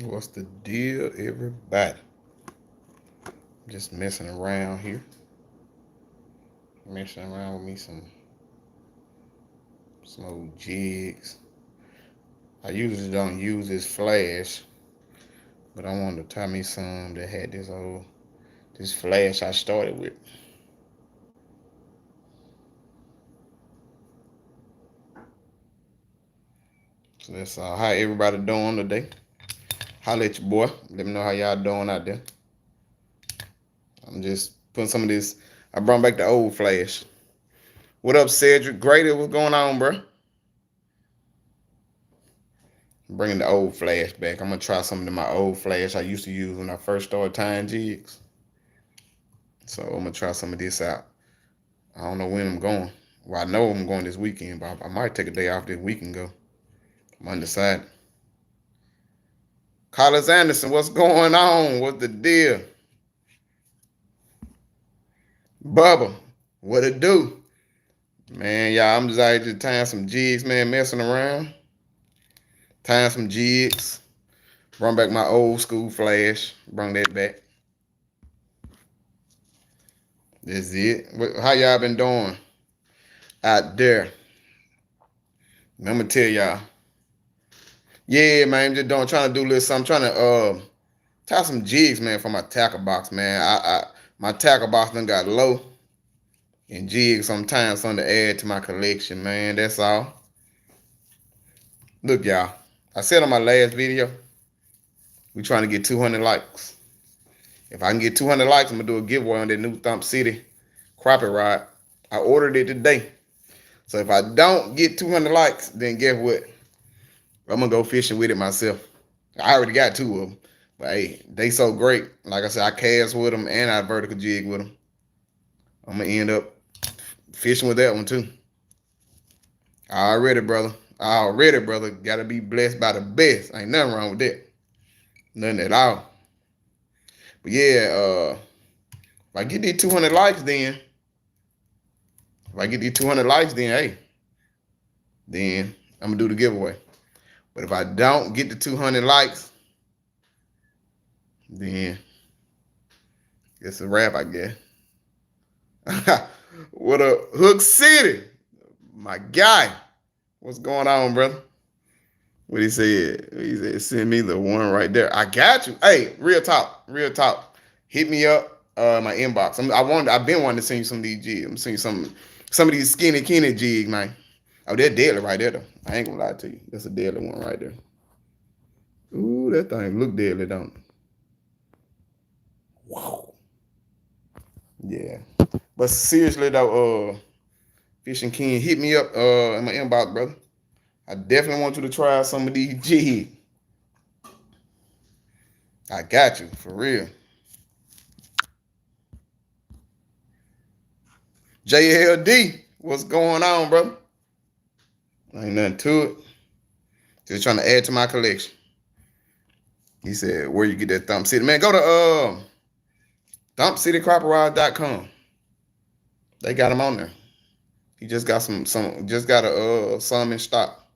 What's the deal, everybody? Just messing around here. Messing around with me some old jigs. I usually don't use this flash, but I wanted to tie me some that had this flash I started with. So that's how everybody doing today. Holla at your boy. Let me know how y'all doing out there. I'm just putting some of this. I brought back the old flash. What up, Cedric? Great. What's going on, bro? Bringing the old flash back. I'm gonna try some of my old flash I used to use when I first started tying jigs. So I'm gonna try some of this out. I don't know when I'm going. Well, I know I'm going this weekend, but I might take a day off this week and go. I'm undecided. Carlos Anderson, what's going on? What's the deal? Bubba, what it do? Man, y'all, I'm just out here tying some jigs, man, messing around. Tying some jigs. Bring back my old school flash. Bring that back. That's it. How y'all been doing out there? I'm gonna tell y'all. Yeah, man, I'm just doing trying to do this. I'm trying to tie some jigs, man, for my tackle box, man. My tackle box done got low and jigs. Sometimes something to add to my collection, man. That's all. Look, y'all. I said on my last video, we trying to get 200 likes. If I can get 200 likes, I'm gonna do a giveaway on that new Thump City Crappie rod. I ordered it today. So if I don't get 200 likes, then guess what? I'm gonna go fishing with it myself. I already got two of them, but hey, they so great. Like I said, I cast with them and I vertical jig with them. I'm gonna end up fishing with that one too. Already, brother. Already, brother. Gotta be blessed by the best. Ain't nothing wrong with that. Nothing at all. But yeah, if I get these 200 likes, then hey, then I'm gonna do the giveaway. But if I don't get the 200 likes, then it's a wrap, I guess. What up, Hook City? My guy. What's going on, brother? What he said? He said, send me the one right there. I got you. Hey, real talk. Real talk. Hit me up, my inbox. I've been wanting to send you some of these jigs. I'm seeing some of these skinny Kenny jigs, man. Oh, they're deadly right there, though. I ain't gonna lie to you. That's a deadly one right there. Ooh, that thing look deadly, don't it? Wow. Yeah. But seriously though, Fishing King, hit me up in my inbox, brother. I definitely want you to try some of these jigs. I got you, for real. JLD, what's going on, brother? Ain't nothing to it. Just trying to add to my collection. He said, where you get that Thump City? Man, go to thumpcitycropperrod.com. They got them on there. He just got some in stock.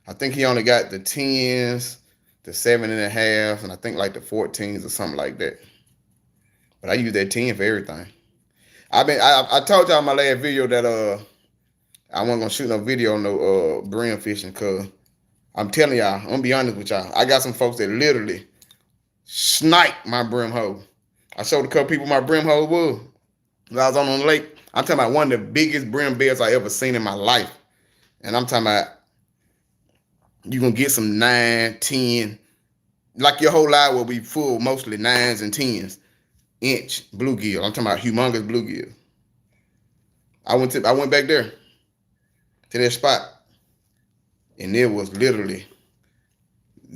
I think he only got the 10s, the 7.5s, and I think like the 14s or something like that. But I use that 10 for everything. I told y'all in my last video that I wasn't gonna shoot no video on no brim fishing, cause I'm telling y'all, I'm gonna be honest with y'all. I got some folks that literally snipe my brim hole. I showed a couple people my brim hole was. When I was on the lake. I'm talking about one of the biggest brim beds I ever seen in my life. And I'm talking about you gonna get some 9, 10, like your whole life will be full, mostly 9s and 10s inch bluegill. I'm talking about humongous bluegill. I went back there to that spot, and there was literally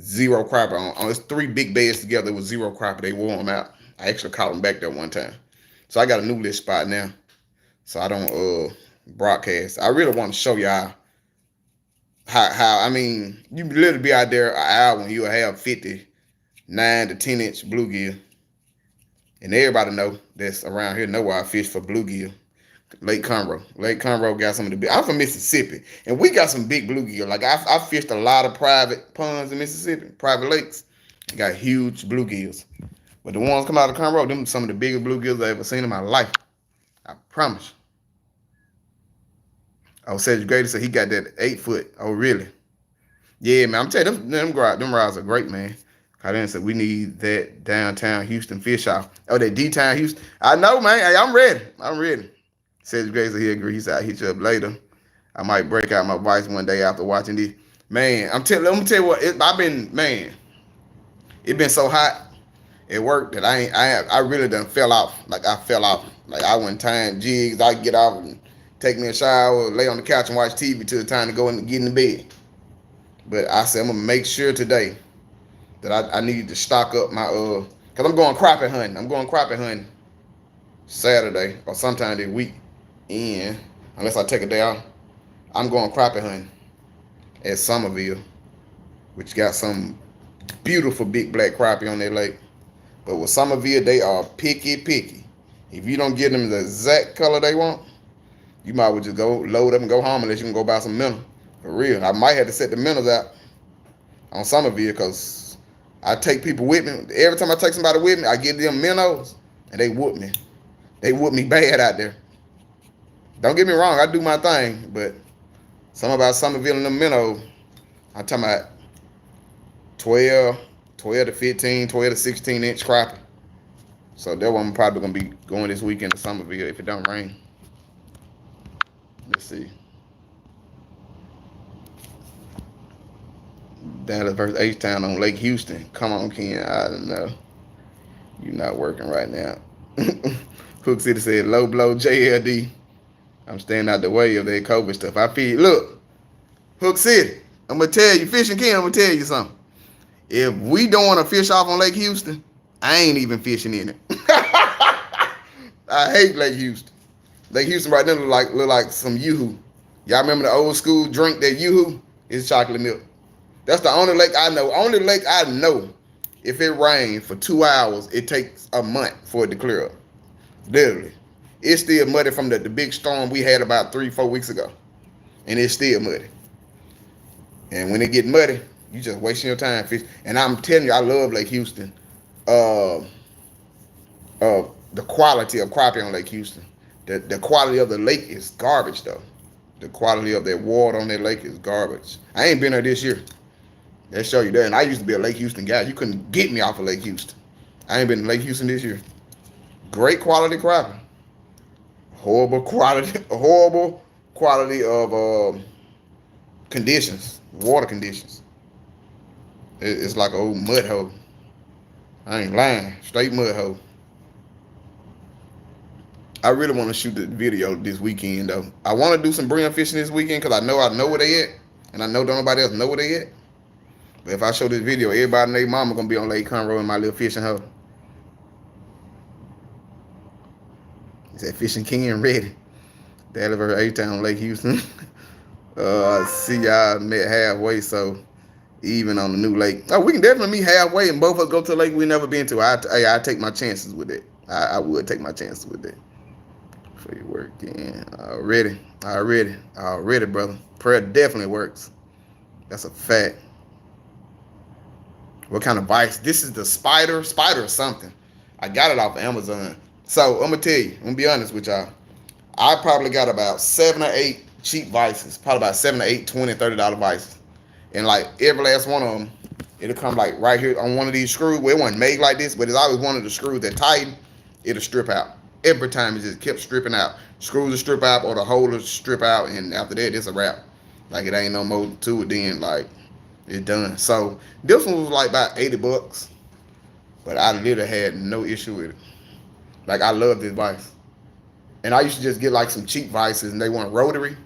zero crappie on. It's 3 big beds together. It was zero crappie. They wore them out. I actually caught them back there one time. So I got a new list spot now. So I don't broadcast. I really want to show y'all how I mean, you literally be out there an hour and you'll have 50 9 to 10 inch bluegill. And everybody know that's around here know where I fish for bluegill. Lake Conroe. Lake Conroe got some of the big. I'm from Mississippi, and we got some big bluegill. Like I fished a lot of private ponds in Mississippi, private lakes, Got huge bluegills. But the ones come out of Conroe, them some of the biggest bluegills I ever seen in my life. I promise. Oh, Cedric Grady said he got that 8 foot. Oh, really? Yeah, man. I'm telling you, them rides are great, man. I didn't say we need that downtown Houston fish off. Oh, that D-Town Houston. I know, man. Hey, I'm ready. I'm ready. Cedric Grady said he agrees. He said I'll hit you up later. I might break out my vice one day after watching this. Man, let me tell you what, it been so hot at work that I really done fell off. Like I fell off. Like I went time jigs, I get off and take me a shower, lay on the couch and watch TV till the time to go and get in the bed. But I said I'm gonna make sure today that I need to stock up my cause I'm going crappie hunting. I'm going crappie hunting Saturday or sometime this week. And unless I take a day off, I'm going crappie hunting at Somerville, which got some beautiful big black crappie on their lake. But with Somerville, they are picky. If you don't get them the exact color they want, you might well just go load up and go home unless you can go buy some minnows. For real. I might have to set the minnows out on Somerville because I take people with me. Every time I take somebody with me, I give them minnows and they whoop me. They whoop me bad out there. Don't get me wrong, I do my thing, but something about Somerville and them minnows, I'm talking about 12 to 15, 12 to 16 inch crappie. So that one I'm probably going to be going this weekend to Somerville if it don't rain. Let's see. Dallas versus H-Town on Lake Houston. Come on, Ken. I don't know. You're not working right now. Hook City said, low blow JLD. I'm staying out the way of that COVID stuff. I feel, look, Hook City, I'm going to tell you, Fishing Ken, I'm going to tell you something. If we don't want to fish off on Lake Houston, I ain't even fishing in it. I hate Lake Houston. Lake Houston right now look like some Yoo-Hoo. Y'all remember the old school drink that Yoo-Hoo? It's chocolate milk. That's the only lake I know. Only lake I know. If it rains for 2 hours, it takes a month for it to clear up. Literally. It's still muddy from the big storm we had about 3-4 weeks ago. And it's still muddy. And when it get muddy, you just wasting your time fishing. And I'm telling you, I love Lake Houston. The quality of crappie on Lake Houston. The quality of the lake is garbage, though. The quality of that water on that lake is garbage. I ain't been there this year. They show you that. And I used to be a Lake Houston guy. You couldn't get me off of Lake Houston. I ain't been to Lake Houston this year. Great quality crappie. Horrible quality of conditions, water conditions. It's like an old mud hole. I ain't lying. Straight mud hole. I really want to shoot the video this weekend, though. I want to do some brim fishing this weekend because I know where they at. And I know don't nobody else know where they at. But if I show this video, everybody and their mama going to be on Lake Conroe in my little fishing hole. Is that Fishing King ready? Dallas versus H-Town on Lake Houston. See y'all met halfway, so even on the new lake. Oh, we can definitely meet halfway and both of us go to a lake we never been to. I take my chances with it. I would take my chances with that. For your work, yeah. Already, brother. Prayer definitely works. That's a fact. What kind of vice? This is the spider or something. I got it off of Amazon. So I'm gonna tell you, I'm gonna be honest with y'all. I probably got about 7 or 8 cheap vices. Probably about 7 or 8, $20, $30 vices. And like every last one of them, it'll come like right here on one of these screws. Well, it wasn't made like this, but it's always one of the screws that tighten. It'll strip out. Every time it just kept stripping out. Screws will strip out or the hole will strip out, and after that, it's a wrap. Like it ain't no more to it then, like it's done. So this one was like about $80, but I literally had no issue with it. Like I love this vice. And I used to just get like some cheap vices and they want rotary.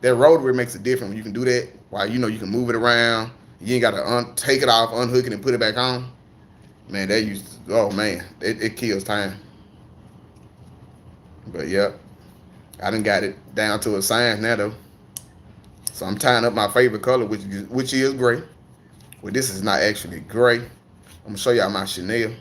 That rotary makes a difference when you can do that. While you know you can move it around. You ain't got to take it off, unhook it, and put it back on. Man, that used to, oh man, it kills time. But yep, I done got it down to a science now though. So I'm tying up my favorite color, which is gray. Well, this is not actually gray. I'm gonna show y'all my Chanel.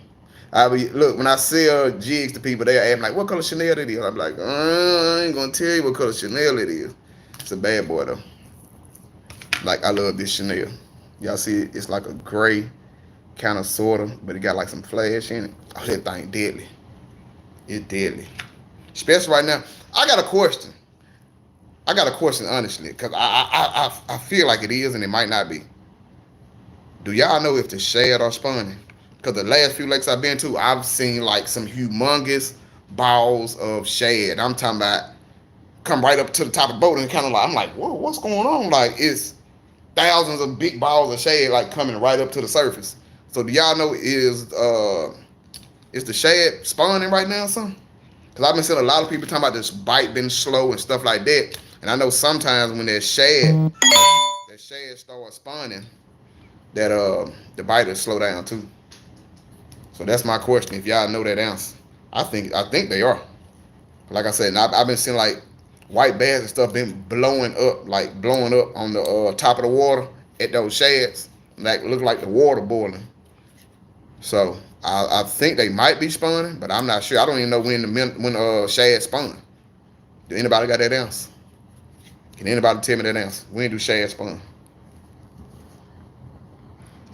Look, when I sell jigs to people, they ask like, what color Chanel it is? I'm like, I ain't gonna tell you what color Chanel it is. It's a bad boy though. Like I love this Chanel. Y'all see it? It's like a gray kind of, sort of, but it got like some flash in it. Oh, that thing deadly. It's deadly. Especially right now. I got a question. Honestly, because I feel like it is and it might not be. Do y'all know if the shad are spawning? Because the last few lakes I've been to, I've seen like some humongous balls of shad. I'm talking about come right up to the top of the boat and kind of like, I'm like, whoa, what's going on? Like, it's thousands of big balls of shad like coming right up to the surface. So do y'all know is the shad spawning right now, son? Because I've been seeing a lot of people talking about this bite being slow and stuff like that. And I know sometimes when that shad starts spawning, that the bite will slow down too. So that's my question. If y'all know that answer, I think they are. Like I said, I've been seeing like white bass and stuff been blowing up on the top of the water at those shads. Like look like the water boiling. So I think they might be spawning, but I'm not sure. I don't even know when shad spawn. Do anybody got that answer? Can anybody tell me that answer? When do shad spawn?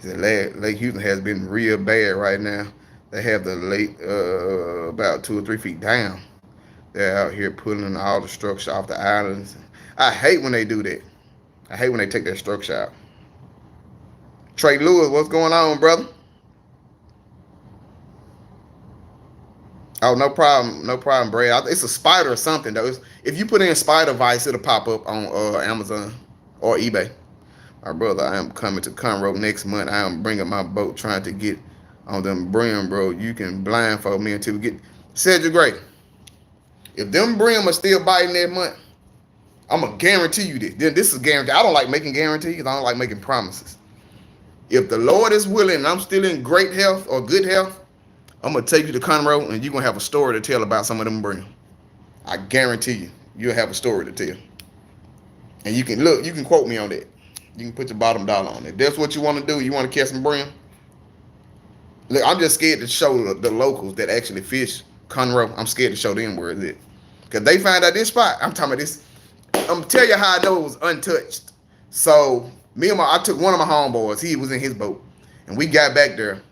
Lake Houston has been real bad right now. They have the lake about 2 or 3 feet down. They're out here pulling all the structure off the islands. I hate when they do that. I hate when they take that structure out. Trey Lewis, what's going on, brother? Oh, no problem, Brad. It's a spider or something though. If you put in spider vice, it'll pop up on Amazon or eBay. My brother, I am coming to Conroe next month. I am bringing my boat, trying to get on them brim, bro. You can blindfold me until we get. Cedric Gray, if them brim are still biting that month, I'm gonna guarantee you this. Then this is guaranteed. I don't like making guarantees. I don't like making promises. If the Lord is willing and I'm still in great health or good health, I'm gonna take you to Conroe and you're gonna have a story to tell about some of them brim. I guarantee you, you'll have a story to tell. And you can quote me on that. You can put your bottom dollar on it. If that's what you want to do, you want to catch some brim. Look, I'm just scared to show the locals that actually fish Conroe. I'm scared to show them where it's at. Because they find out this spot. I'm talking about this. I'm going to tell you how I know it was untouched. So, I took one of my homeboys. He was in his boat. And we got back there.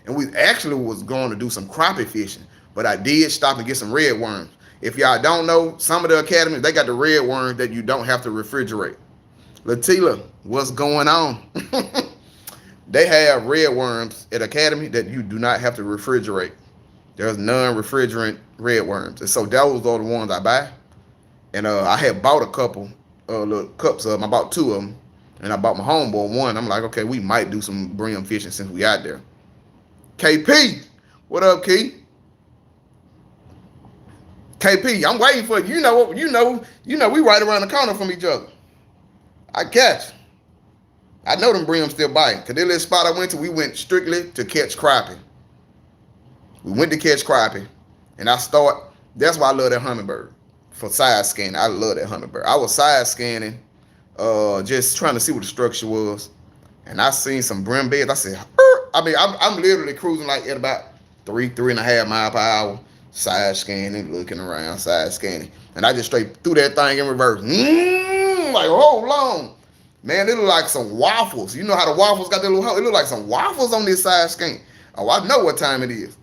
And we actually was going to do some crappie fishing. But I did stop and get some red worms. If y'all don't know, some of the academies, they got the red worms that you don't have to refrigerate. Latila, what's going on? They have red worms at Academy that you do not have to refrigerate. There's non-refrigerant red worms. And so those are the ones I buy. And I had bought a couple little cups of them. I bought 2 of them. And I bought my homeboy one. I'm like, okay, we might do some brim fishing since we out there. KP, what up, Key? KP, I'm waiting for you. You know, we right around the corner from each other. I catch. I know them brim still biting. Because that little spot I went to, we went strictly to catch crappie. We went to catch crappie. And that's why I love that hummingbird. For side scanning, I love that hummingbird. I was side scanning, just trying to see what the structure was. And I seen some brim beds. I said, I'm literally cruising like at about 3.5 miles per hour. Side scanning, looking around, side scanning. And I just straight threw that thing in reverse. Like, hold on. Man, it look like some waffles. You know how the waffles got that little hole? It look like some waffles on this side scan. Oh, I know what time it is.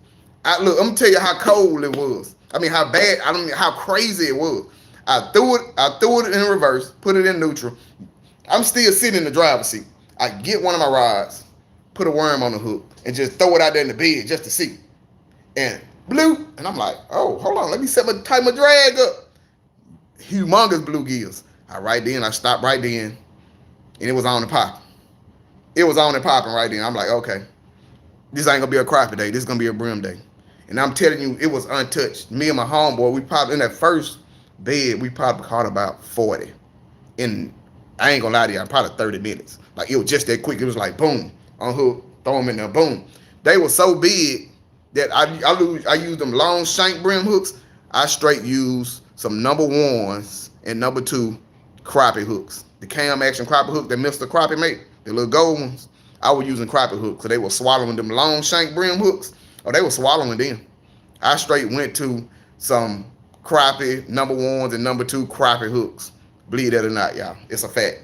I'm going to tell you how cold it was. How bad, how crazy it was. I threw it in reverse, put it in neutral. I'm still sitting in the driver's seat. I get one of my rods, put a worm on the hook, and just throw it out there in the bed just to see. And blue. And I'm like, oh, hold on. Let me tighten my drag up. Humongous bluegills. I stopped right then. And it was on and popping. It was on and popping right then. I'm like, okay. This ain't going to be a crappie day. This is going to be a brim day. And I'm telling you, it was untouched. Me and my homeboy, we probably, in that first bed, we probably caught about 40. And I ain't going to lie to you, probably 30 minutes. Like, it was just that quick. It was like, boom, on hook, throw them in there, boom. They were so big that I used them long shank brim hooks. I straight used some number 1s and number 2 crappie hooks. The cam action crappie hook that Mr. Crappie made, the little gold ones, I was using crappie hooks. So they were swallowing them long shank brim hooks. Oh, they were swallowing them. I straight went to some crappie number 1s and number 2 crappie hooks. Believe that or not, y'all. It's a fact.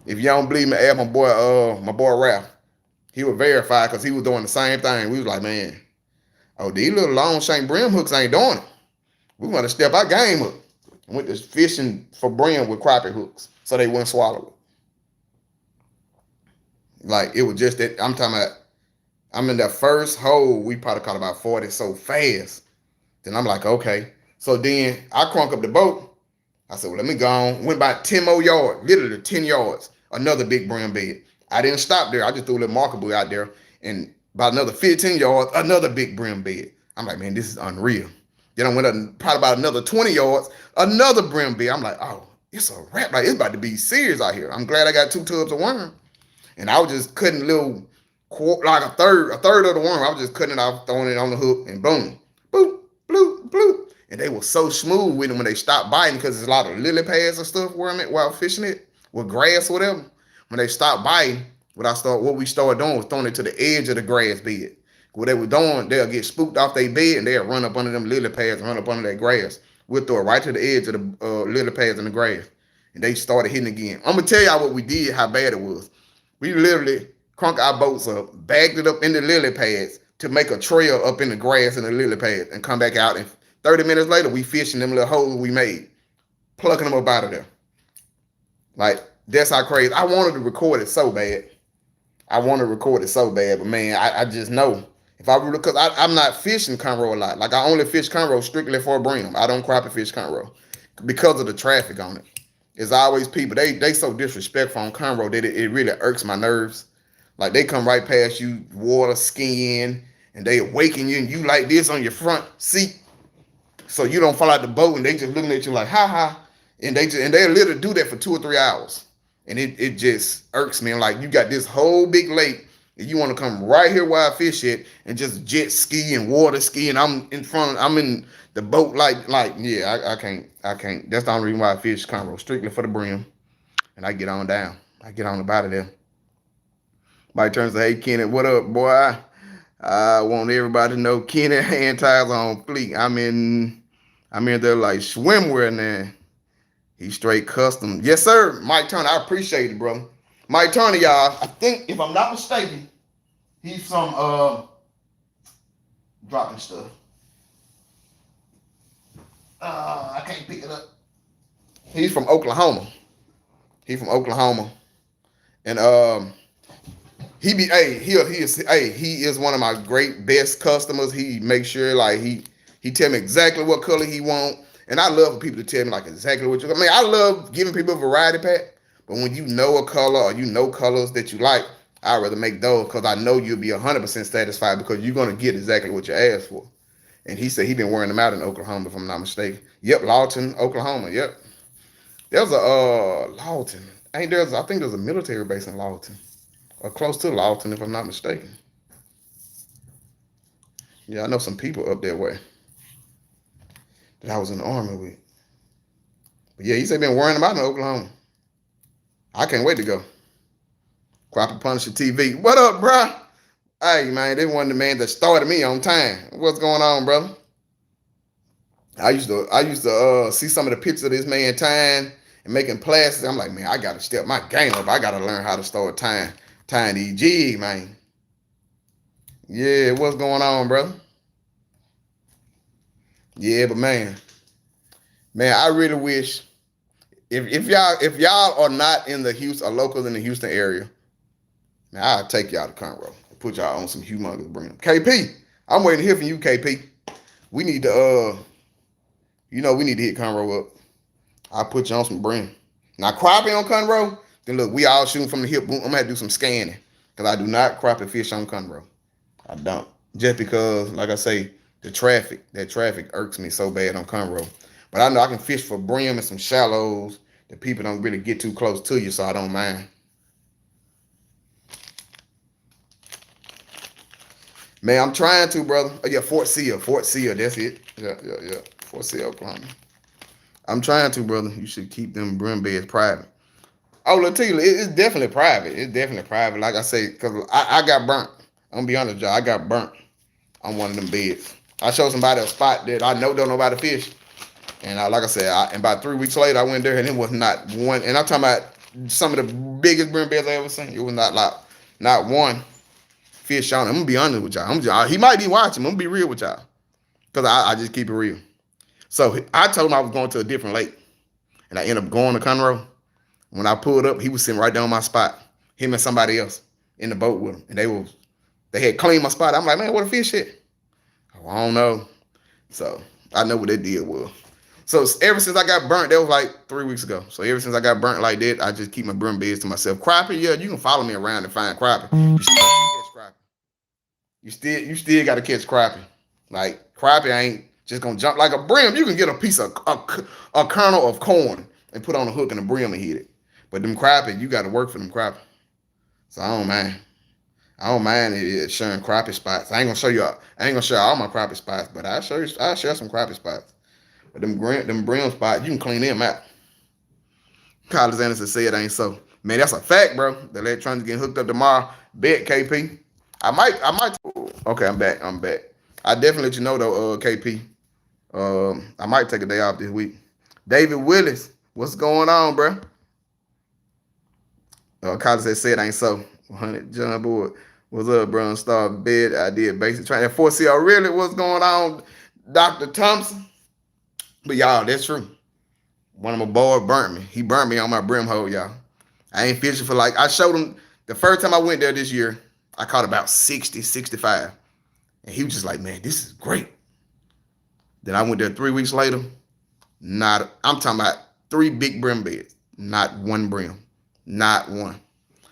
If you don't believe me, ask my boy Ralph. He was verified because he was doing the same thing. We was like, man, oh, these little long shank brim hooks ain't doing it. We want to step our game up. And went to fishing for brim with crappie hooks so they wouldn't swallow it. Like, it was just that. I'm talking about, I'm in that first hole, we probably caught about 40 so fast. Then I'm like, okay. So then I crunk up the boat. I said, well, let me go on. Went about 10 more yards, literally 10 yards, another big brim bed. I didn't stop there. I just threw a little marker buoy out there. And about another 15 yards, another big brim bed. I'm like, man, this is unreal. Then I went up probably about another 20 yards, another brim bed. I'm like, oh, it's a wrap. Like, it's about to be serious out here. I'm glad I got 2 tubs of worm. And I was just cutting like a third of the worm. I was just cutting it off, throwing it on the hook, and boom, boop, bloop, bloop. And they were so smooth with them when they stopped biting, because there's a lot of lily pads and stuff where I'm at while fishing it with grass or whatever. When they stopped biting, what we started doing was throwing it to the edge of the grass bed. What they were doing, they'll get spooked off their bed and they'll run up under them lily pads and run up under that grass. We'll throw it right to the edge of the lily pads in the grass. And they started hitting again. I'm going to tell y'all what we did, how bad it was. We literally crunk our boats up, bagged it up in the lily pads to make a trail up in the grass in the lily pads and come back out. And 30 minutes later, we fishing them little holes we made, plucking them up out of there. Like, that's how crazy. I wanted to record it so bad. But man, I just know. If I really, because I'm not fishing Conroe a lot. Like, I only fish Conroe strictly for brim. I don't crappie fish Conroe because of the traffic on it. It's always people, they so disrespectful on Conroe that it really irks my nerves. Like, they come right past you, water, skin, and they awaken you, and you like this on your front seat, so you don't fall out the boat, and they just looking at you like, ha ha, and they literally do that for 2 or 3 hours, and it just irks me. And like, you got this whole big lake, and you want to come right here where I fish it, and just jet ski and water ski, and I'm in the boat, like yeah, I can't. That's the only reason why I fish Conroe, strictly for the brim, and I get on down. I get on about it there. Mike turns to, hey, Kenny, what up, boy? I want everybody to know Kenny hand ties on fleek. I'm in there like swimwear now. He's straight custom. Yes, sir. Mike Turner, I appreciate it, bro. Mike Turner, y'all, I think, if I'm not mistaken, he's from dropping stuff. I can't pick it up. He's from Oklahoma. And he is one of my great best customers. He makes sure, like, he tell me exactly what color he want. And I love for people to tell me like exactly what you. I mean, I love giving people a variety pack. But when you know a color or you know colors that you like, I'd rather make those, because I know you'll be 100% satisfied, because you're gonna get exactly what you asked for. And he said he been wearing them out in Oklahoma, if I'm not mistaken. Yep, Lawton, Oklahoma. Yep. There's a Lawton. I think there's a military base in Lawton, or close to Lawton, if I'm not mistaken. Yeah, I know some people up that way that I was in the Army with. But yeah, he said been wearing them out in Oklahoma. I can't wait to go. Crappie Punisher TV. What up, bro? Hey, man, they one of the man that started me on time. What's going on, brother? I used to see some of the pictures of this man tying and making plastics. I'm like, man, I got to step my game up. I got to learn how to start tying these jigs, man. Yeah, what's going on, brother? Yeah, but man, I really wish if y'all are not in the Houston, or locals in the Houston area, man, I'll take y'all to Conroe and put y'all on some humongous brim. KP, I'm waiting to hear from you, KP. We need to we need to hit Conroe up. I'll put you on some brim. Now, crappie on Conroe, then look, we all shooting from the hip. I'm gonna have to do some scanning, because I do not crappie fish on Conroe. I don't. Just because, like I say, that traffic irks me so bad on Conroe. But I know I can fish for brim and some shallows that people don't really get too close to you, so I don't mind. Man, I'm trying to, brother. Oh, yeah, Fort Seal, that's it. Yeah. Fort Seal, Oklahoma. I'm trying to, brother. You should keep them brim beds private. Oh, Latila, it's definitely private. Like I say, because I got burnt. I'm gonna be honest, y'all. I got burnt on one of them beds. I showed somebody a spot that I know don't nobody fish. And like I said, and about 3 weeks later, I went there, and it was not one. And I'm talking about some of the biggest brim beds I ever seen. It was not one fish on. I'm gonna be honest with y'all. He might be watching. I'm gonna be real with y'all. Because I just keep it real. So I told him I was going to a different lake. And I ended up going to Conroe. When I pulled up, he was sitting right down my spot. Him and somebody else in the boat with him. And they had cleaned my spot. I'm like, man, what a fish at? Oh, I don't know. So I know what that deal was. So ever since I got burnt, that was like 3 weeks ago. So ever since I got burnt like that, I just keep my brim beds to myself. Crappie, yeah, you can follow me around and find crappie. You still catch crappie. You still got to catch crappie. Like crappie ain't just gonna jump like a brim. You can get a piece of a kernel of corn and put on a hook and a brim and hit it. But them crappie, you got to work for them crappie. So I don't mind. I don't mind it sharing crappie spots. I ain't gonna show you. I ain't gonna share all my crappie spots, but I'll share some crappie spots. But them brim spots, you can clean them out. College Anderson said it ain't so. Man, that's a fact, bro. The electronics getting hooked up tomorrow. Bet KP. I might. Okay, I'm back. I definitely let you know though, KP. I might take a day off this week. David Willis, what's going on, bro? College said it ain't so. 100 John Boyd. What's up, bro? Start bed. I did basic training. 4CL, really? What's going on, Dr. Thompson? But y'all, that's true. One of my boys burnt me. He burnt me on my brim hole, y'all. I ain't fishing for I showed him the first time I went there this year, I caught about 60, 65. And he was just like, man, this is great. Then I went there 3 weeks later. I'm talking about 3 big brim beds. Not one brim. Not one.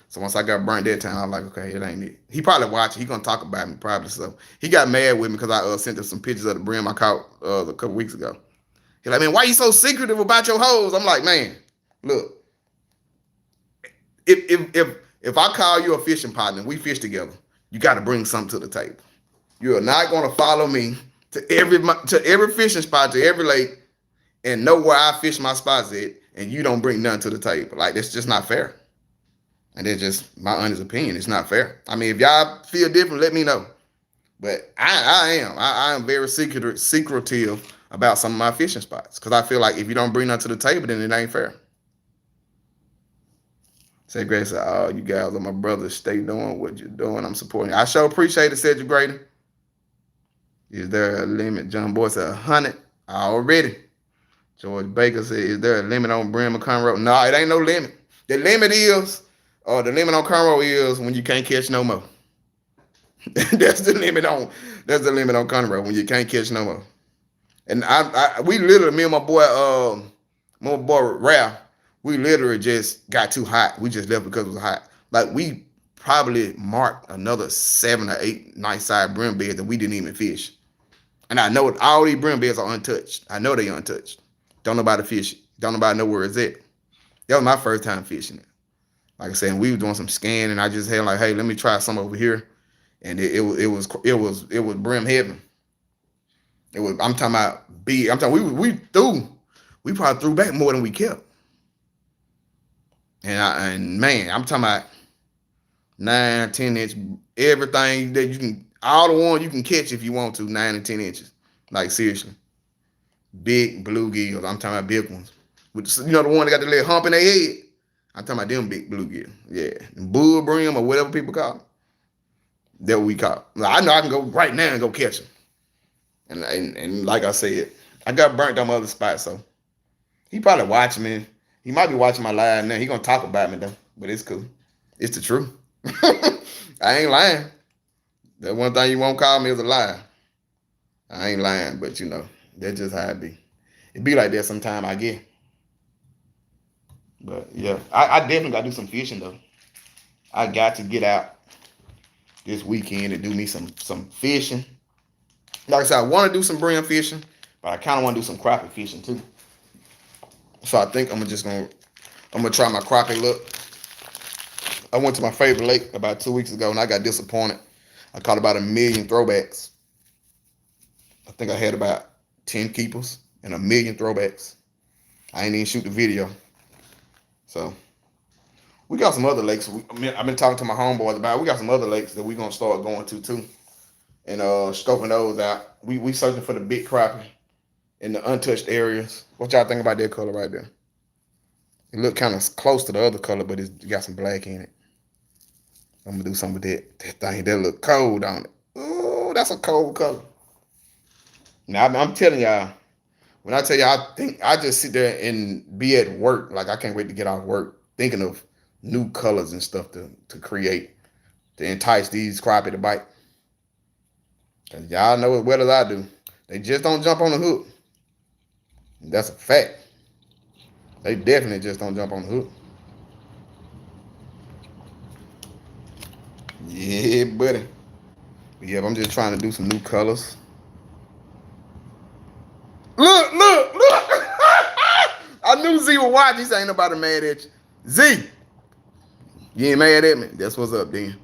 So once I got burnt that time, I was like, okay, it ain't it. He probably watching. He gonna talk about me probably. So he got mad with me because I sent him some pictures of the brim I caught a couple weeks ago. He's like, man, why you so secretive about your hoes? I'm like, man, look, if I call you a fishing partner and we fish together, you got to bring something to the table. You are not gonna follow me to every fishing spot, to every lake, and know where I fish my spots at, and you don't bring nothing to the table. Like, that's just not fair. And that's just my honest opinion. It's not fair. I mean, if y'all feel different, let me know. But I am very secretive about some of my fishing spots because I feel like if you don't bring nothing to the table, then it ain't fair. Say Grace said, oh, you guys are my brothers. Stay doing what you're doing. I'm supporting you. I sure appreciate it, Cedric Grady. Is there a limit? John Boy said 100 already. George Baker said, is there a limit on brim or Conroe? No, it ain't no limit. The limit on Conroe is when you can't catch no more. That's the limit on Conroe, when you can't catch no more. And we literally, me and my boy Ralph, we literally just got too hot. We just left because it was hot. Like, we probably marked another 7 or 8 nice side brim beds that we didn't even fish. And I know all these brim beds are untouched. I know they untouched. Don't nobody fish it. Don't nobody know where it's at. That was my first time fishing it. Like I said, we were doing some scanning, and I just had like, hey, let me try some over here. And it was brim heaven. I'm talking about big. I'm talking we probably threw back more than we kept. And man, I'm talking about 9, 10 inch, everything that you can, all the ones you can catch if you want to, 9 and 10 inches. Like, seriously. Big bluegills. I'm talking about big ones. The one that got the little hump in their head. I'm talking about them big bluegill. Yeah. Bull brim or whatever people call it. That we caught. I know I can go right now and go catch them. And like I said, I got burnt on my other spot, so he probably watching me. He might be watching my live now. He gonna talk about me though, but it's cool. It's the truth. I ain't lying. That one thing you won't call me is a lie. I ain't lying, but that's just how it be. It be like that sometime, I get. But yeah, I definitely gotta do some fishing though. I got to get out this weekend and do me some fishing. Like I said, I want to do some brim fishing, but I kind of want to do some crappie fishing too. So I think I'm gonna try my crappie luck. I went to my favorite lake about 2 weeks ago and I got disappointed. I caught about 1 million throwbacks. I think I had about 10 keepers and 1 million throwbacks. I ain't even shoot the video. So we got some other lakes. I've been talking to my homeboys about it. We got some other lakes that we're gonna start going to too. And scoping those out. We searching for the big crappie in the untouched areas. What y'all think about that color right there? It look kind of close to the other color, but it's got some black in it. I'm gonna do something with that thing that look cold on it. Ooh, that's a cold color. Now I'm telling y'all, when I tell you, I think I just sit there and be at work. Like I can't wait to get off work, thinking of new colors and stuff to create to entice these crappie to bite. Cause y'all know as well as I do, they just don't jump on the hook. That's a fact. They definitely just don't jump on the hook. Yeah, buddy. But yeah, I'm just trying to do some new colors. Look. I knew Z would watch. He said ain't nobody mad at you. Z, you ain't mad at me. That's what's up, then.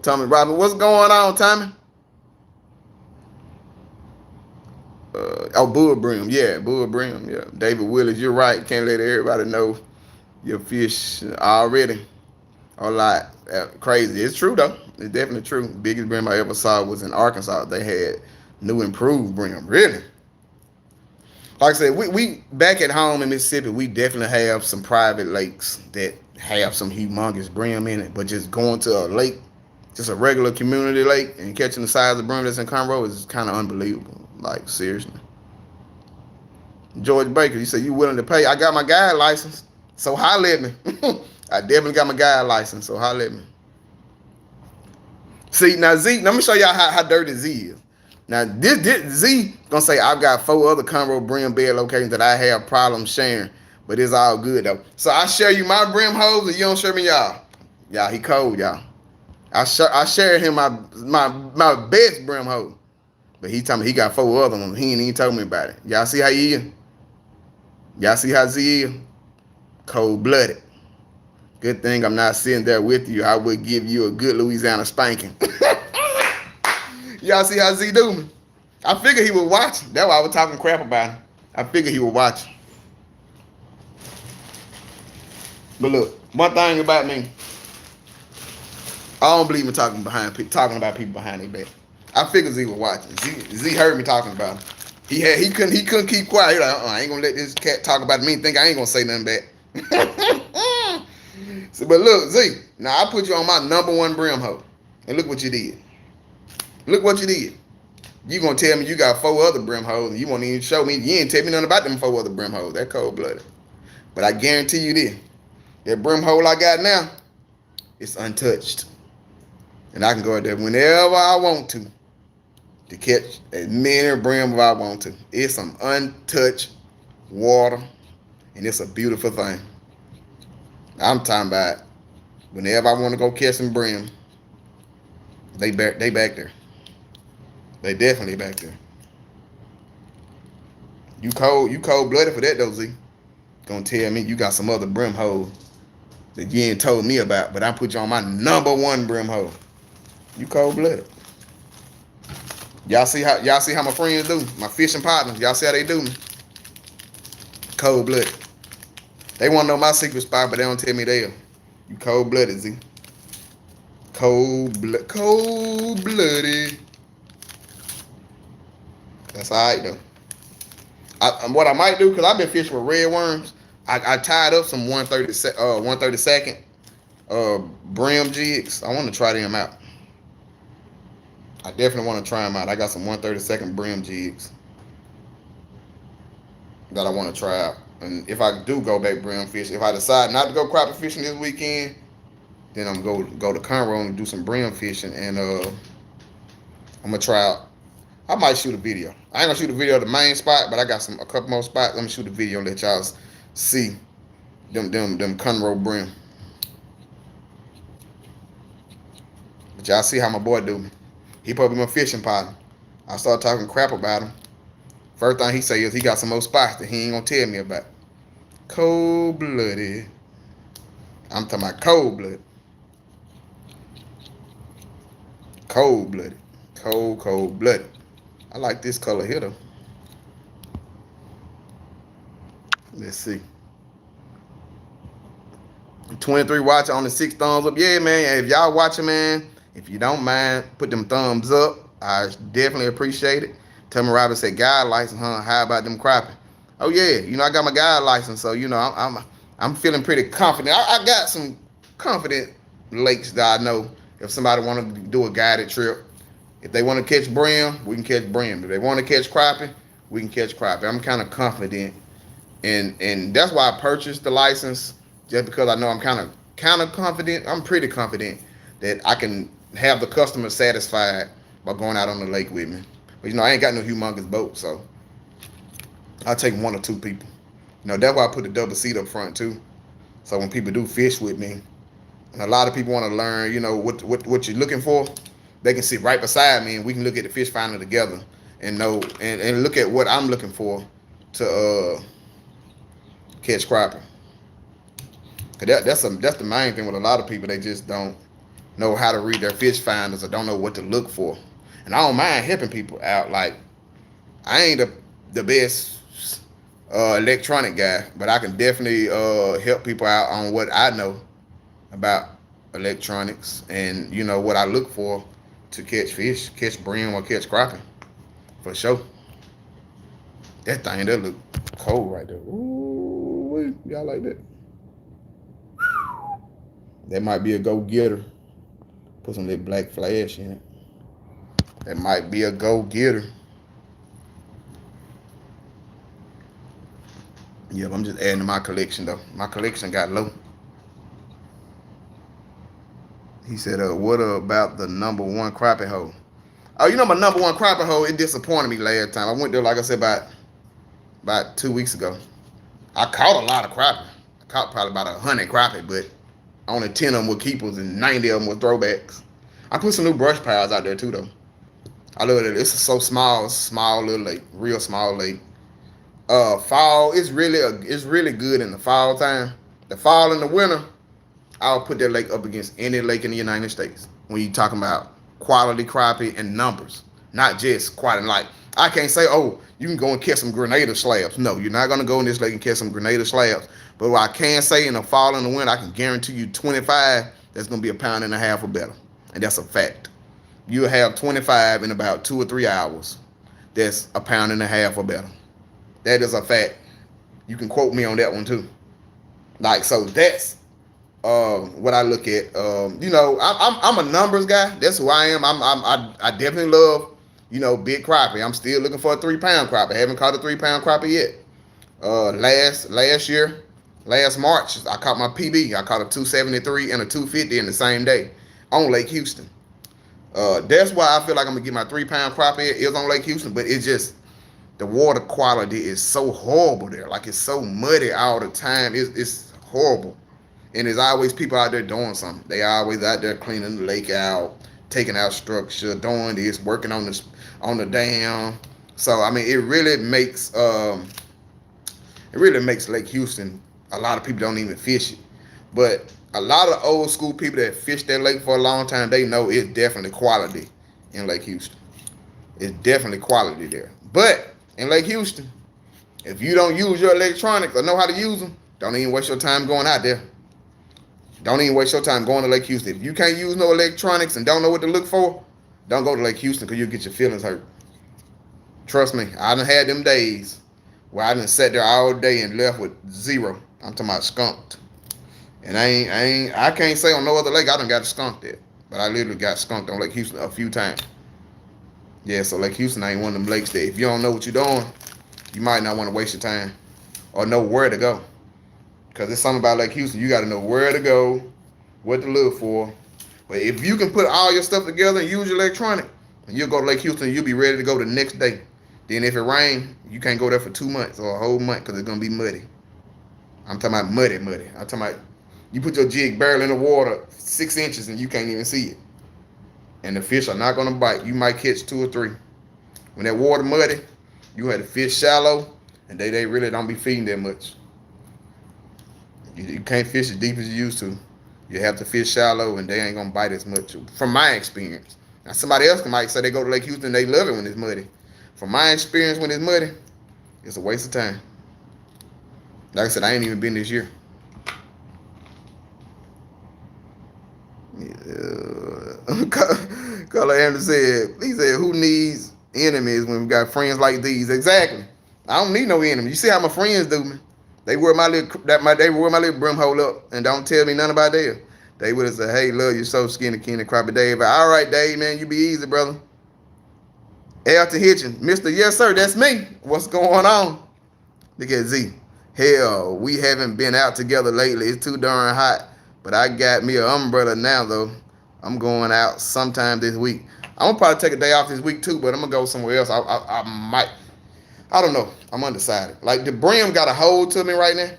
Tommy Robin, what's going on, Tommy? Bull Brim, yeah, Bull Brim, yeah. David Willis, you're right. Can't let everybody know your fish already. A lot. Crazy. It's true though. It's definitely true. Biggest brim I ever saw was in Arkansas. They had new improved brim. Really? Like I said, we back at home in Mississippi, we definitely have some private lakes that have some humongous brim in it. But just going to a lake, just a regular community lake, and catching the size of brim that's in Conroe is kind of unbelievable. Like seriously. George Baker, you said you willing to pay? I got my guide license, so holler at me. I definitely got my guide license, so holler at me. See, now Z, let me show y'all how dirty Z is. Now, this Z gonna say I've got 4 other Conroe brim bed locations that I have problems sharing, but it's all good though. So I share you my brim holes, and you don't share me y'all. Y'all, he cold, y'all. I share him my best brim hole, but he told me he got 4 other ones. He ain't even told me about it. Y'all see how he is? Y'all see how Z is? Cold blooded. Good thing I'm not sitting there with you. I would give you a good Louisiana spanking. Y'all see how Z do me? I figured he would watch. That's why I was talking crap about him. I figured he would watch. But look, one thing about me, I don't believe in talking about people behind their back. I figured Z was watching. Z heard me talking about him. He couldn't keep quiet. He like, I ain't gonna let this cat talk about me and think I ain't gonna say nothing back. So, but look, Z, now I put you on my #1 brim hoe. And look what you did. Look what you did. You gonna tell me you got 4 other brim hoes and you won't even show me. You ain't tell me nothing about them 4 other brim hoes. That cold blooded. But I guarantee you this. That brim hole I got now, it's untouched. And I can go out there whenever I want to catch as many brim as I want to. It's some untouched water. And it's a beautiful thing. I'm talking about whenever I want to go catch some brim, they back there. They definitely back there. You cold blooded for that though, Z. Gonna tell me you got some other brim hoes that you ain't told me about, but I put you on my #1 brim hole. You cold blooded. Y'all see how my friends do? My fishing partners. Y'all see how they do me? Cold blooded. They want to know my secret spot, but they don't tell me theirs. You cold blooded, Z. Cold blooded. That's all right though. What I might do, because I've been fishing with red worms, I tied up some 132nd brim jigs. I want to try them out. I definitely want to try them out. I got some 132nd brim jigs that I want to try out. And if I do go back brim fishing, if I decide not to go crappie fishing this weekend, then I'm gonna go to Conroe and do some brim fishing, and I'm gonna try out. I might shoot a video. I ain't gonna shoot a video of the main spot, but I got a couple more spots. Let me shoot a video and let y'all see them Conroe brim. But y'all see how my boy do me. He probably my fishing partner. I start talking crap about him. First thing he say is he got some more spots that he ain't gonna tell me about. Cold blooded. I'm talking about cold blooded. Cold blooded. Cold blooded. I like this color here though. Let's see. 23 watching on the 6 thumbs up. Yeah, man. If y'all watching, man, if you don't mind, put them thumbs up. I definitely appreciate it. Tommy Robin said, guide license, huh? How about them crappie? Oh yeah, I got my guide license, so I'm I'm feeling pretty confident. I got some confident lakes that I know if somebody want to do a guided trip. If they want to catch brim, we can catch brim. If they want to catch crappie, we can catch crappie. I'm kind of confident, and that's why I purchased the license, just because I know I'm kind of confident. I'm pretty confident that I can have the customer satisfied by going out on the lake with me. But I ain't got no humongous boat, so I'll take one or two people. That's why I put the double seat up front too. So when people do fish with me, and a lot of people want to learn, what you're looking for, they can sit right beside me and we can look at the fish finder together and know and look at what I'm looking for to catch crappie. Cause that's the main thing with a lot of people. They just don't know how to read their fish finders or don't know what to look for. And I don't mind helping people out. Like, I ain't the best electronic guy, but I can definitely help people out on what I know about electronics and what I look for to catch fish, catch brim or catch crappie, for sure. That thing that look cold right there. Ooh, y'all like that? That might be a go-getter. Put some little black flash in it. That might be a go-getter. Yep, I'm just adding to my collection though. My collection got low. He said, what about the number one crappie hole? Oh, my number one crappie hole, it disappointed me last time. I went there, like I said, about 2 weeks ago. I caught a lot of crappie. I caught probably about 100 crappie, but only 10 of them were keepers and 90 of them were throwbacks. I put some new brush piles out there too, though. I love it. It's so small little lake, real small lake. Fall, it's really good in the fall time. The fall and the winter, I'll put that lake up against any lake in the United States. When you talking about quality crappie and numbers, not just quality. Like, I can't say, oh, you can go and catch some Grenada slabs. No, you're not gonna go in this lake and catch some Grenada slabs. But what I can say, in the fall and the winter, I can guarantee you 25. That's gonna be 1.5 pounds or better, and that's a fact. You'll have 25 in about 2 or 3 hours. That's 1.5 pounds or better. That is a fact. You can quote me on that one too. Like, so that's what I look at. I'm a numbers guy. That's who I am. I definitely love big crappie. I'm still looking for a 3-pound crappie. I haven't caught a 3-pound crappie yet. Last March, I caught my PB. I caught a 273 and a 250 in the same day on Lake Houston. That's why I feel like I'm gonna get my 3-pound crappie. It's on Lake Houston, but it's just the water quality is so horrible there. Like, it's so muddy all the time. It's horrible. And there's always people out there doing something. They always out there cleaning the lake out, taking out structure, doing this, working on the dam. So I mean, it really makes Lake Houston. A lot of people don't even fish it, but a lot of old school people that fish that lake for a long time, they know it's definitely quality in Lake Houston. It's definitely quality there. But in Lake Houston, if you don't use your electronics or know how to use them, don't even waste your time going out there. Don't even waste your time going to Lake Houston. If you can't use no electronics and don't know what to look for, don't go to Lake Houston, because you'll get your feelings hurt. Trust me, I done had them days where I done sat there all day and left with zero. I'm talking about skunked. And I can't say on no other lake I done got skunked at. But I literally got skunked on Lake Houston a few times. Yeah, so Lake Houston ain't one of them lakes that if you don't know what you're doing, you might not want to waste your time or know where to go. Because there's something about Lake Houston, you got to know where to go, what to look for. But if you can put all your stuff together and use your electronic, and you'll go to Lake Houston, you'll be ready to go the next day. Then if it rains, you can't go there for 2 months or a whole month because it's going to be muddy. I'm talking about muddy. I'm talking about you put your jig barely in the water 6 inches and you can't even see it. And the fish are not going to bite. You might catch 2 or 3. When that water muddy, you have to fish shallow, and they really don't be feeding that much. You can't fish as deep as you used to. You have to fish shallow, and they ain't going to bite as much, from my experience. Now, somebody else might say they go to Lake Houston, they love it when it's muddy. From my experience, when it's muddy, it's a waste of time. Like I said, I ain't even been this year. Color Anderson said, who needs enemies when we got friends like these? Exactly. I don't need no enemies. You see how my friends do me. They wear my little brim hole up and don't tell me nothing about that. They would have said, "Hey, love you so skinny, Kenny Crappie Dave." But, all right, Dave, man, you be easy, brother. Elton Hitchens, Mister, yes sir, that's me. What's going on? Look at Z. Hell, we haven't been out together lately. It's too darn hot. But I got me an umbrella now, though. I'm going out sometime this week. I'm gonna probably take a day off this week too, but I'm gonna go somewhere else. I might. I don't know. I'm undecided. Like the brim got a hold to me right now.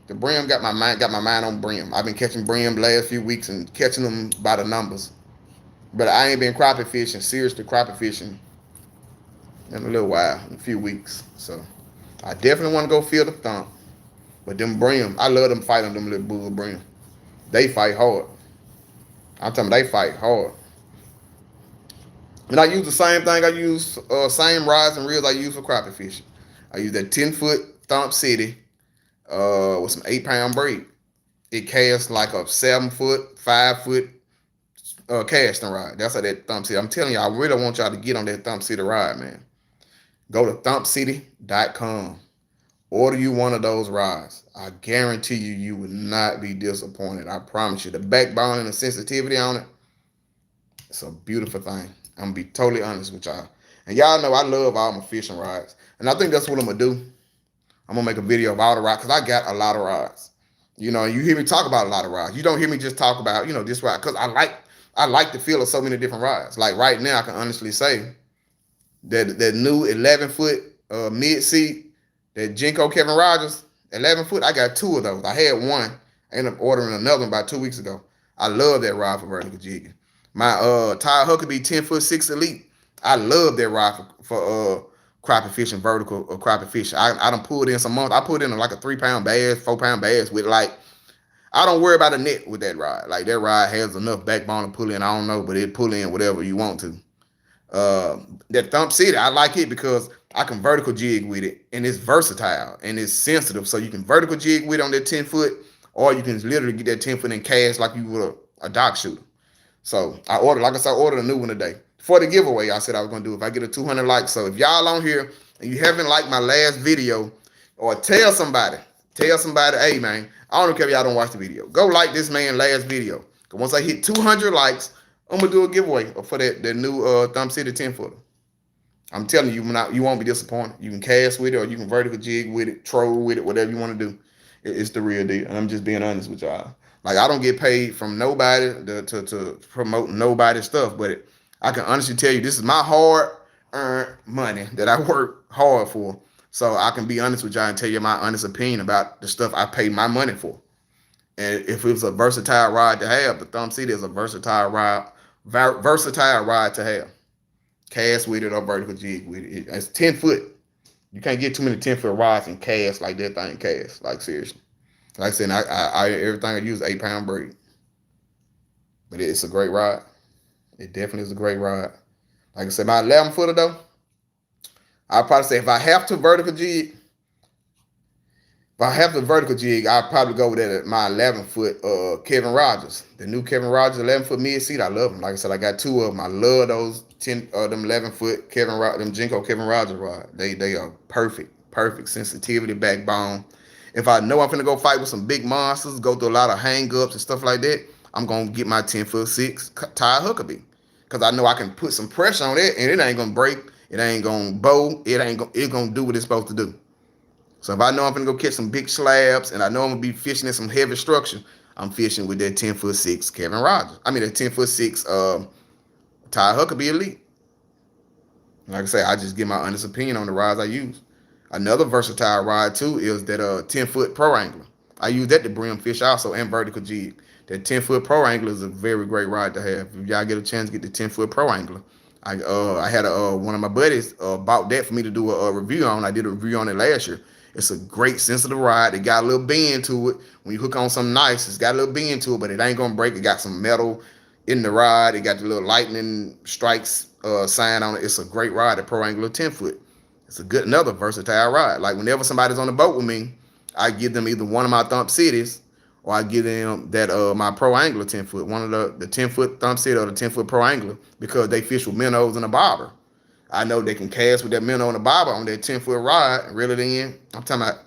The brim got my mind on brim. I've been catching brim the last few weeks and catching them by the numbers. But I ain't been crappie fishing, seriously crappie fishing in a little while, in a few weeks. So I definitely want to go feel the thump. But them brim, I love them fighting them little bull brim. They fight hard. I'm telling you, they fight hard. And I use the same thing. I use same rods and reels I use for crappie fishing. I use that 10-foot Thump City with some 8-pound braid. It casts like a 7-foot, 5-foot casting rod. That's how that Thump City. I'm telling you, I really want y'all to get on that Thump City rod, man. Go to thumpcity.com. Order you one of those rods. I guarantee you, you will not be disappointed. I promise you. The backbone and the sensitivity on it, it's a beautiful thing. I'm going to be totally honest with y'all. And y'all know I love all my fishing rods. And I think that's what I'm going to do. I'm going to make a video of all the rods because I got a lot of rods. You know, you hear me talk about a lot of rods. You don't hear me just talk about, this rod. Because I like the feel of so many different rods. Like right now, I can honestly say that new 11-foot mid-seat, that Jinko Kevin Rogers, 11-foot, I got 2 of those. I had one. I ended up ordering another one about 2 weeks ago. I love that rod for vertical jigging. My Ty Huckabee 10-foot 6 Elite, I love that rod for crappie fishing, vertical or crappie fishing. I done pulled in some months. I put in like a 3-pound bass, 4-pound bass with I don't worry about a net with that rod. Like that rod has enough backbone to pull in. I don't know, but it pull in whatever you want to. That Thump City, I like it because I can vertical jig with it, and it's versatile and it's sensitive. So you can vertical jig with it on that 10-foot, or you can literally get that 10-foot and cast like you would a dock shooter. So I ordered a new one today. For the giveaway, I said I was going to do if I get a 200 likes. So if y'all on here and you haven't liked my last video, or tell somebody, hey man, I don't care if y'all don't watch the video. Go like this man's last video. Because once I hit 200 likes, I'm going to do a giveaway for that new Thump City 10-footer. I'm telling you, you won't be disappointed. You can cast with it, or you can vertical jig with it, troll with it, whatever you want to do. It's the real deal. And I'm just being honest with y'all. Like, I don't get paid from nobody to promote nobody's stuff, but I can honestly tell you this is my hard-earned money that I work hard for. So I can be honest with y'all and tell you my honest opinion about the stuff I pay my money for. And if it was a versatile rod to have, the Thump City is a versatile rod to have. Cast with it or vertical jig with it. It's 10-foot. You can't get too many 10-foot rods and cast like that thing cast. Like, seriously. Like I said, everything I use 8-pound braid. But it's a great rod. It definitely is a great rod. Like I said, my 11-footer though, I'll probably say if I have to vertical jig, I'll probably go with that. My 11-foot Kevin Rogers, the new Kevin Rogers 11-foot mid-seat. I love them. Like I said, I got 2 of them. I love those them 11-foot them Jinko Kevin Rogers rod. They are perfect sensitivity, backbone. If I know I'm finna go fight with some big monsters, go through a lot of hang-ups and stuff like that, I'm gonna get my 10-foot 6 Ty Huckabee, because I know I can put some pressure on it and it ain't gonna break. It ain't gonna bow. It's gonna do what it's supposed to do. So if I know I'm gonna go catch some big slabs and I know I'm gonna be fishing in some heavy structure, I'm fishing with that 10-foot 6 Kevin Rogers. I mean that 10-foot 6 Ty Huckabee Elite. Like I say, I just give my honest opinion on the rods I use. Another versatile rod too is that 10-foot Pro Angler. I use that to brim fish also and vertical jig. That 10-foot Pro Angler is a very great rod to have. If y'all get a chance to get the 10-foot Pro Angler. I had one of my buddies bought that for me to do a review on. I did a review on it last year. It's a great sensitive rod. It got a little bend to it. When you hook on something nice, it's got a little bend to it, but it ain't gonna break. It got some metal in the rod. It got the little lightning strikes sign on it. It's a great rod, a Pro Angler 10-foot. It's another versatile rod. Like whenever somebody's on the boat with me, I give them either one of my Thump Cities or I give them that my Pro Angler 10-foot, one of the 10-foot Thump City or the 10-foot Pro Angler, because they fish with minnows and a bobber. I know they can cast with that minnow and a bobber on that 10-foot rod and reel it in. I'm talking about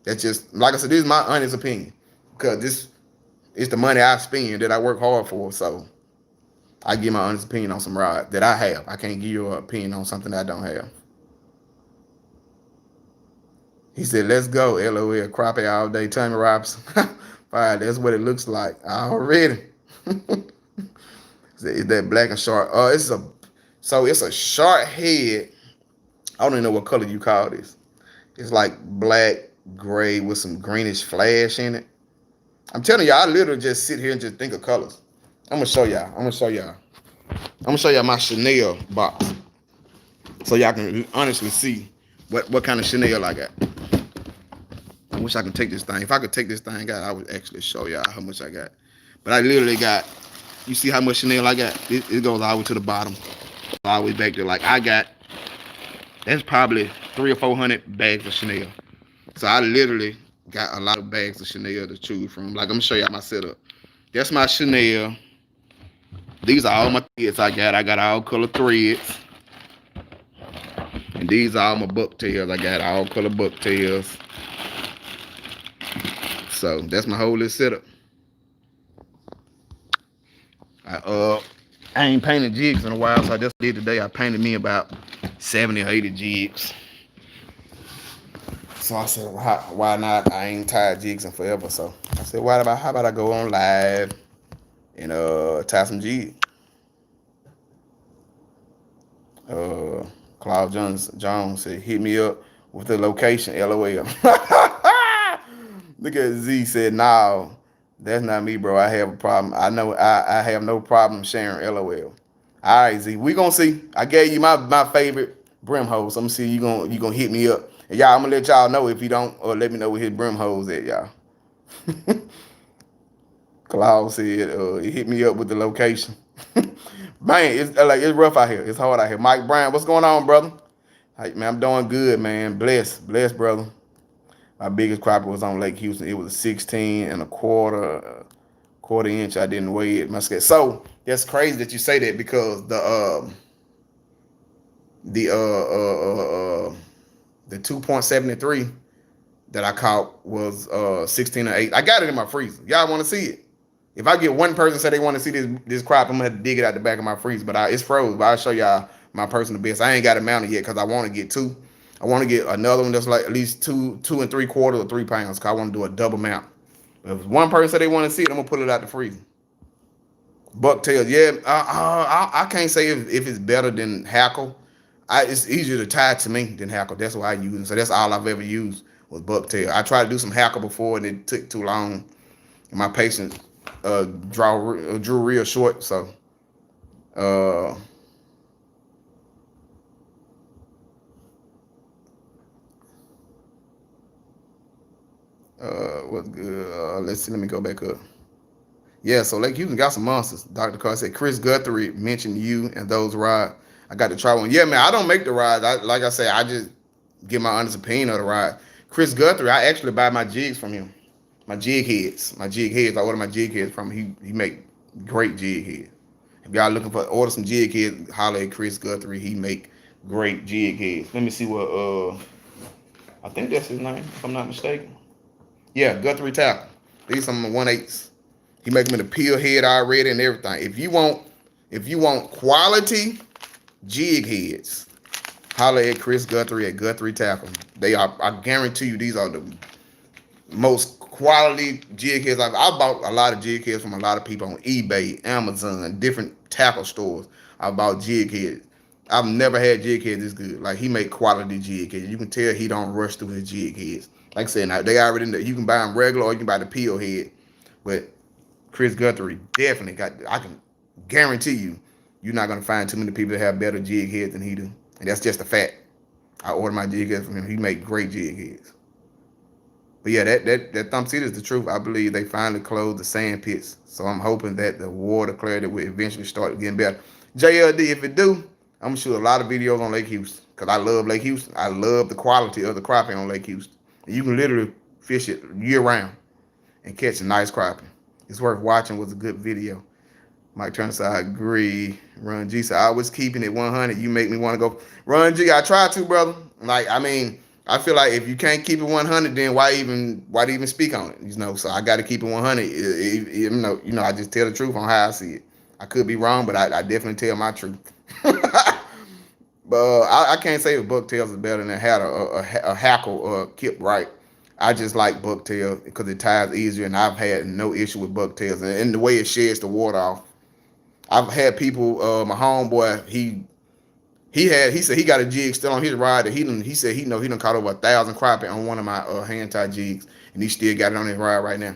That's just, like I said, this is my honest opinion. Because this is the money I spend that I work hard for. So I give my honest opinion on some rod that I have. I can't give you an opinion on something that I don't have. He said, let's go. LOL, crappie all day. Tommy Robinson. Fine, that's what it looks like. Already. Is that black and short? It's a short head. I don't even know what color you call this. It's like black, gray with some greenish flash in it. I'm telling y'all, I literally just sit here and just think of colors. I'm gonna show y'all. I'm gonna show y'all my Chanel box, so y'all can honestly see what kind of Chanel I got. I wish I could take this thing. If I could take this thing out, I would actually show y'all how much I got. But I literally got. You see how much Chanel I got? It goes all the way to the bottom, all the way back there. Like I got. That's probably 300 or 400 bags of Chanel. So I literally got a lot of bags of Chanel to choose from. Like I'm gonna show y'all my setup. That's my Chanel. These are all my threads I got. I got all color threads. And these are all my bucktails. I got all color bucktails. So that's my whole little setup. I ain't painted jigs in a while, so I just did today. I painted me about 70 or 80 jigs. So I said, why not? I ain't tired jigsing forever. So I said, how about I go on live and tie some jigs? Claude Jones said, hit me up with the location, LOL. Look at Z said, no, that's not me, bro. I have a problem. I know I have no problem sharing, LOL. All right, Z, we gonna see. I gave you my favorite brim hose. So I'm gonna see you gonna hit me up. And y'all, I'm gonna let y'all know if you don't, or let me know where his brim hose at, y'all. Claude said, he hit me up with the location. Man, it's rough out here. It's hard out here. Mike Brown, what's going on, brother? Hey, man, I'm doing good, man. Blessed, brother. My biggest crappie was on Lake Houston. It was a 16 and a quarter inch. I didn't weigh it. My scale. So that's crazy that you say that because the 2.73 that I caught was 16 or 8. I got it in my freezer. Y'all want to see it? If I get one person say they want to see this crop, I'm gonna have to dig it out the back of my freezer. But it's froze. But I'll show y'all my personal best. I ain't got it mounted yet because I want to get two. I want to get another one that's like at least 2 3/4 or 3 pounds. Cause I want to do a double mount. If one person say they want to see it, I'm gonna pull it out the freezer. Bucktails, yeah. I can't say if it's better than hackle. It's easier to tie to me than hackle. That's why I use it. So that's all I've ever used was bucktail. I tried to do some hackle before and it took too long. And my patience drew real short. So what's good? Let's see. Let me go back up. Yeah, so Lake Houston got some monsters. Dr. Carr said Chris Guthrie mentioned you and those rides. I got to try one. Yeah, man, I don't make the rides. Like I say, I just give my honest opinion of the ride. Chris Guthrie, I actually buy my jigs from him. My jig heads. I order my jig heads from him. He make great jig heads. If y'all looking for order some jig heads, holler at Chris Guthrie. He make great jig heads. Let me see what I think that's his name, if I'm not mistaken. Yeah, Guthrie Tackle. These are some 1/8s. He make them in the peel head already and everything. If you want quality jig heads, holler at Chris Guthrie at Guthrie Tackle. I guarantee you, these are the most quality jig heads. I bought a lot of jig heads from a lot of people on eBay, Amazon, different tackle stores. I bought jig heads. I've never had jig heads this good. Like he make quality jig heads. You can tell he don't rush through his jig heads. Like I said, now they already in there. You can buy them regular or you can buy the peel head, but Chris Guthrie definitely got. I can guarantee you're not gonna find too many people that have better jig heads than he do, and that's just a fact. I order my jig heads from him. He make great jig heads. But yeah, that Thumb City is the truth. I believe they finally closed the sand pits, so I'm hoping that the water clarity will eventually start getting better. JLD, if it do, I'm gonna shoot a lot of videos on Lake Houston because I love Lake Houston. I love the quality of the crappie on Lake Houston. And you can literally fish it year round and catch a nice crappie. It's worth watching. Was a good video. Mike Turner said, I agree. Run G said, I was keeping it 100. You make me want to go. Run G, I tried to, brother. Like, I mean, I feel like if you can't keep it 100, then why even speak on it? So I got to keep it 100. I just tell the truth on how I see it. I could be wrong, but I definitely tell my truth. But I can't say if bucktails is better than had a hackle or kip right. I just like bucktail because it ties easier, and I've had no issue with bucktails and the way it sheds the water off. I've had people, my homeboy, he said he got a jig still on his ride that he said he done caught over 1,000 crappie on one of my hand tie jigs, and he still got it on his ride right now.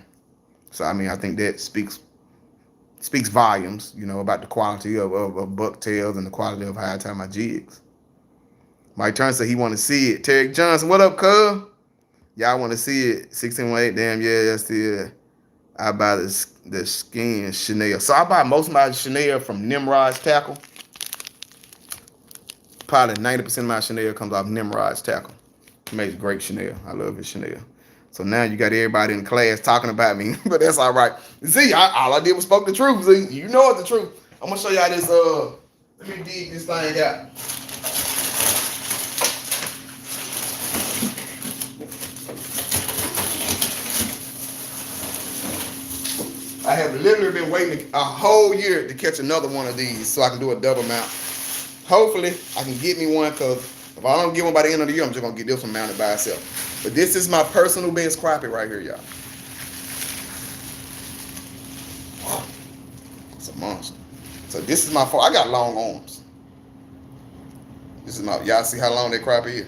So I mean, I think that speaks volumes, about the quality of bucktails and the quality of how I tie my jigs. Mike Turner said he want to see it. Terry Johnson, what up, cuz? Y'all want to see it? 1618, damn, yeah, that's the I buy the skin Chanel. So I buy most of my Chanel from Nimrod's Tackle. Probably 90% of my Chanel comes off Nimrod's Tackle. He makes great Chanel. I love his Chanel. So now you got everybody in the class talking about me, but that's all right. See, all I did was spoke the truth. See, you know it's the truth. I'm gonna show y'all this. Let me dig this thing out. I have literally been waiting a whole year to catch another one of these so I can do a double mount. Hopefully, I can get me one, because if I don't get one by the end of the year, I'm just going to get this one mounted by itself. But this is my personal best crappie right here, y'all. Wow. It's a monster. So this is my fault. I got long arms. This is y'all see how long that crappie is?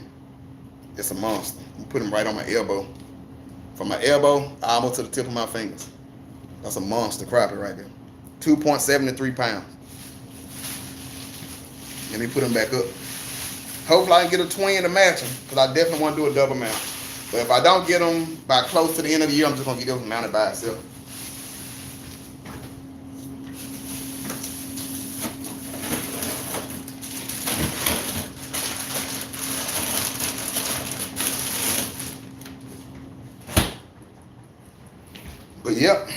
It's a monster. I'm putting them right on my elbow. From my elbow, almost to the tip of my fingers. That's a monster crappie right there. 2.73 pounds. Let me put them back up. Hopefully I can get a twin to match them, because I definitely want to do a double mount. But if I don't get them by close to the end of the year, I'm just going to get them mounted by itself. But yep,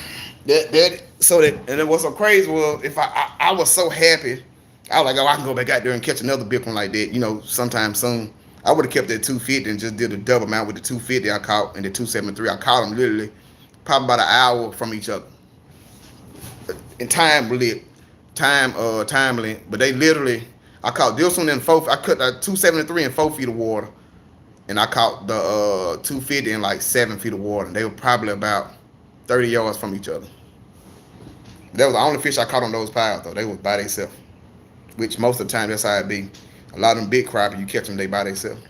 and it was so crazy. Well, if I was so happy, I was like, oh, I can go back out there and catch another big one like that, sometime soon. I would have kept that 250 and just did a double mount with the 250 I caught and the 273. I caught them literally probably about an hour from each other. In timely, but they literally, I caught this one in 4. I cut 273 in 4 feet of water, and I caught the 250 in like 7 feet of water. And they were probably about 30 yards from each other. That was the only fish I caught on those piles, though. They was by themselves, which most of the time that's how it be. A lot of them big crappie, you catch them, they by themselves.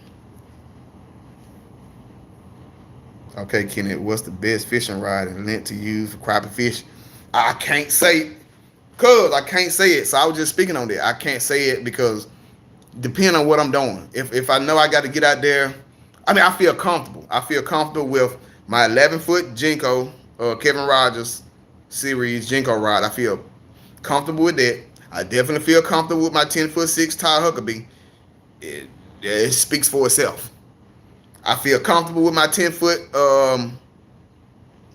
Okay, Kenny, what's the best fishing rod and length to use for crappie fish? I can't say, I can't say it. So I was just speaking on that. I can't say it because depending on what I'm doing. If I know I got to get out there, I feel comfortable. I feel comfortable with my 11-foot Jinko, Kevin Rogers series Jinko rod. I feel comfortable with that. I definitely feel comfortable with my 10-foot 6 Todd Huckabee. It speaks for itself. I feel comfortable with my 10-foot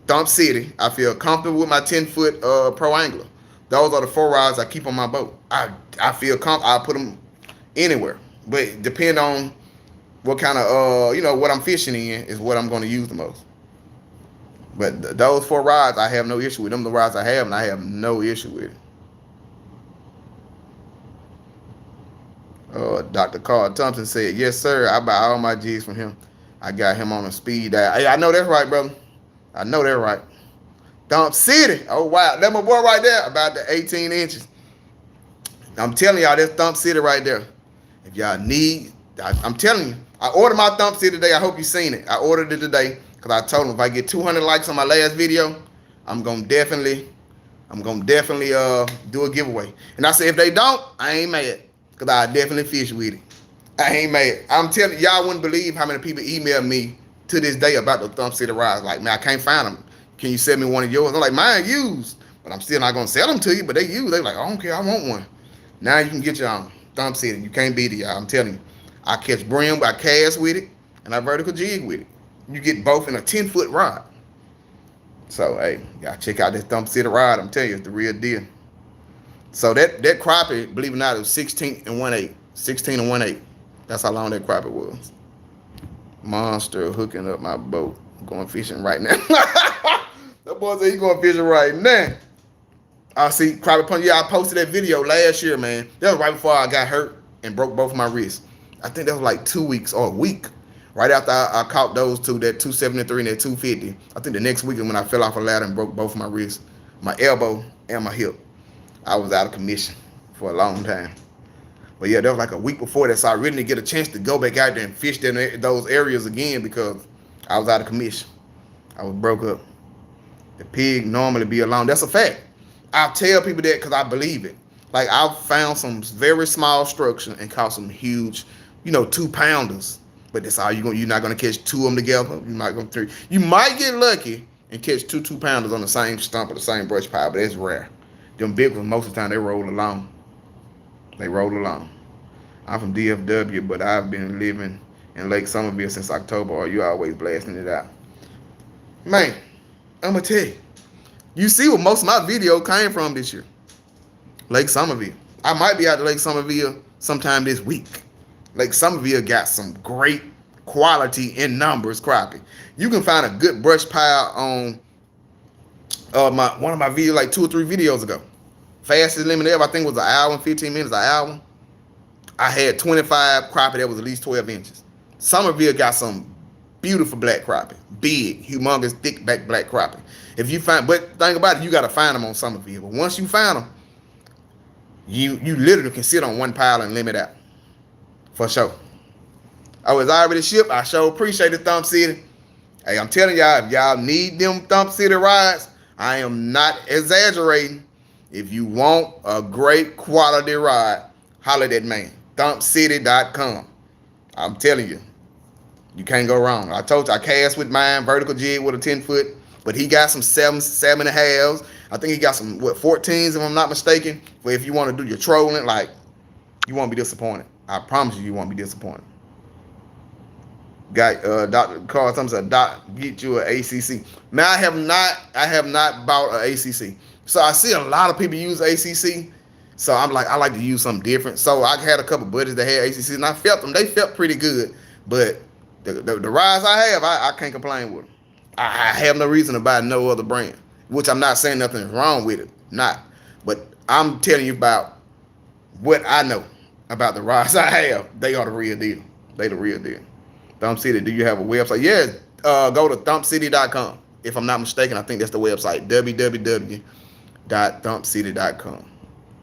Thump City. I feel comfortable with my 10-foot Pro Angler. Those are the 4 rods I keep on my boat. I feel comfortable. I put them anywhere. But depend on what kind of, what I'm fishing in is what I'm going to use the most. But those 4 rods, I have no issue with them. The rods I have, and I have no issue with it. Dr. Carl Thompson said, yes, sir. I buy all my jigs from him. I got him on a speed dial. Hey, I know that's right, brother. I know that's right. Thump City. Oh, wow. That's my boy right there, about the 18 inches. I'm telling y'all, that's Thump City right there. If y'all need, I'm telling you, I ordered my Thump City today. I hope you've seen it. I ordered it today because I told him if I get 200 likes on my last video, I'm going to definitely do a giveaway. And I said, if they don't, I ain't mad because I definitely fish with it. I ain't mad. I'm telling y'all, wouldn't believe how many people email me to this day about the Thump City rods. Like, man, I can't find them. Can you send me one of yours? I'm like, mine used, but I'm still not going to sell them to you, but they used. They're like, I don't care. I want one. Now you can get your own Thump City. You can't beat it, y'all. I'm telling you. I catch brim, I cast with it, and I vertical jig with it. You get both in a 10-foot rod. So, hey, y'all check out this Thump City rod. I'm telling you, it's the real deal. So that crappie, believe it or not, it was 16 and 1/8. 16 and 1/8. That's how long that crappie was. Monster hooking up my boat. I'm going fishing right now. That boy said he going fishing right now. I see Crappie Punch. Yeah, I posted that video last year, man. That was right before I got hurt and broke both of my wrists. I think that was like 2 weeks or a week. Right after I caught those two, that 273 and that 250. I think the next weekend when I fell off a ladder and broke both of my wrists, my elbow and my hip, I was out of commission for a long time. But yeah, that was like a week before that, so I really didn't get a chance to go back out there and fish in those areas again because I was out of commission. I was broke up. The pig normally be alone. That's a fact. I tell people that because I believe it. Like I've found some very small structure and caught some huge, 2-pounders. But that's all you're not gonna catch two of them together. You're not gonna three. You might get lucky and catch two 2-pounders on the same stump or the same brush pile, but that's rare. Them big ones, most of the time they roll along. They roll along. I'm from DFW, but I've been living in Lake Somerville since October. Or you always blasting it out, man. I'm gonna tell you. You see where most of my video came from this year. Lake Somerville. I might be out to Lake Somerville sometime this week. Lake Somerville got some great quality in numbers crappie. You can find a good brush pile on one of my videos like 2 or 3 videos ago. Fastest limit ever, I think it was an hour and 15 minutes, an hour. I had 25 crappie that was at least 12 inches. Somerville got some beautiful black crappie. Big, humongous, thick back black crappie. If you find, but think about it, you got to find them on Somerville. But once you find them, you literally can sit on one pile and limit out. For sure. I was already shipped. I sure appreciate it, Thump City. Hey, I'm telling y'all, if y'all need them Thump City rides, I am not exaggerating. If you want a great quality ride, holler at that man. ThumpCity.com. I'm telling you, you can't go wrong. I told you I cast with mine, vertical jig with a 10-foot, but he got some 7.5s. I think he got some 14s if I'm not mistaken. For if you want to do your trolling, like you won't be disappointed. I promise you won't be disappointed. Got Dr. Carl Thompson, Doc, get you an ACC. Now I have not bought an ACC. So I see a lot of people use ACC. So I'm like, I like to use something different. So I had a couple buddies that had ACC and I felt them. They felt pretty good. But the rides I have, I can't complain with them. I have no reason to buy no other brand, which I'm not saying nothing is wrong with it. Not. But I'm telling you about what I know about the rides I have. They are the real deal. They the real deal. Thump City, do you have a website? Yeah, go to thumpcity.com. If I'm not mistaken, I think that's the website, www.thumpcity.com.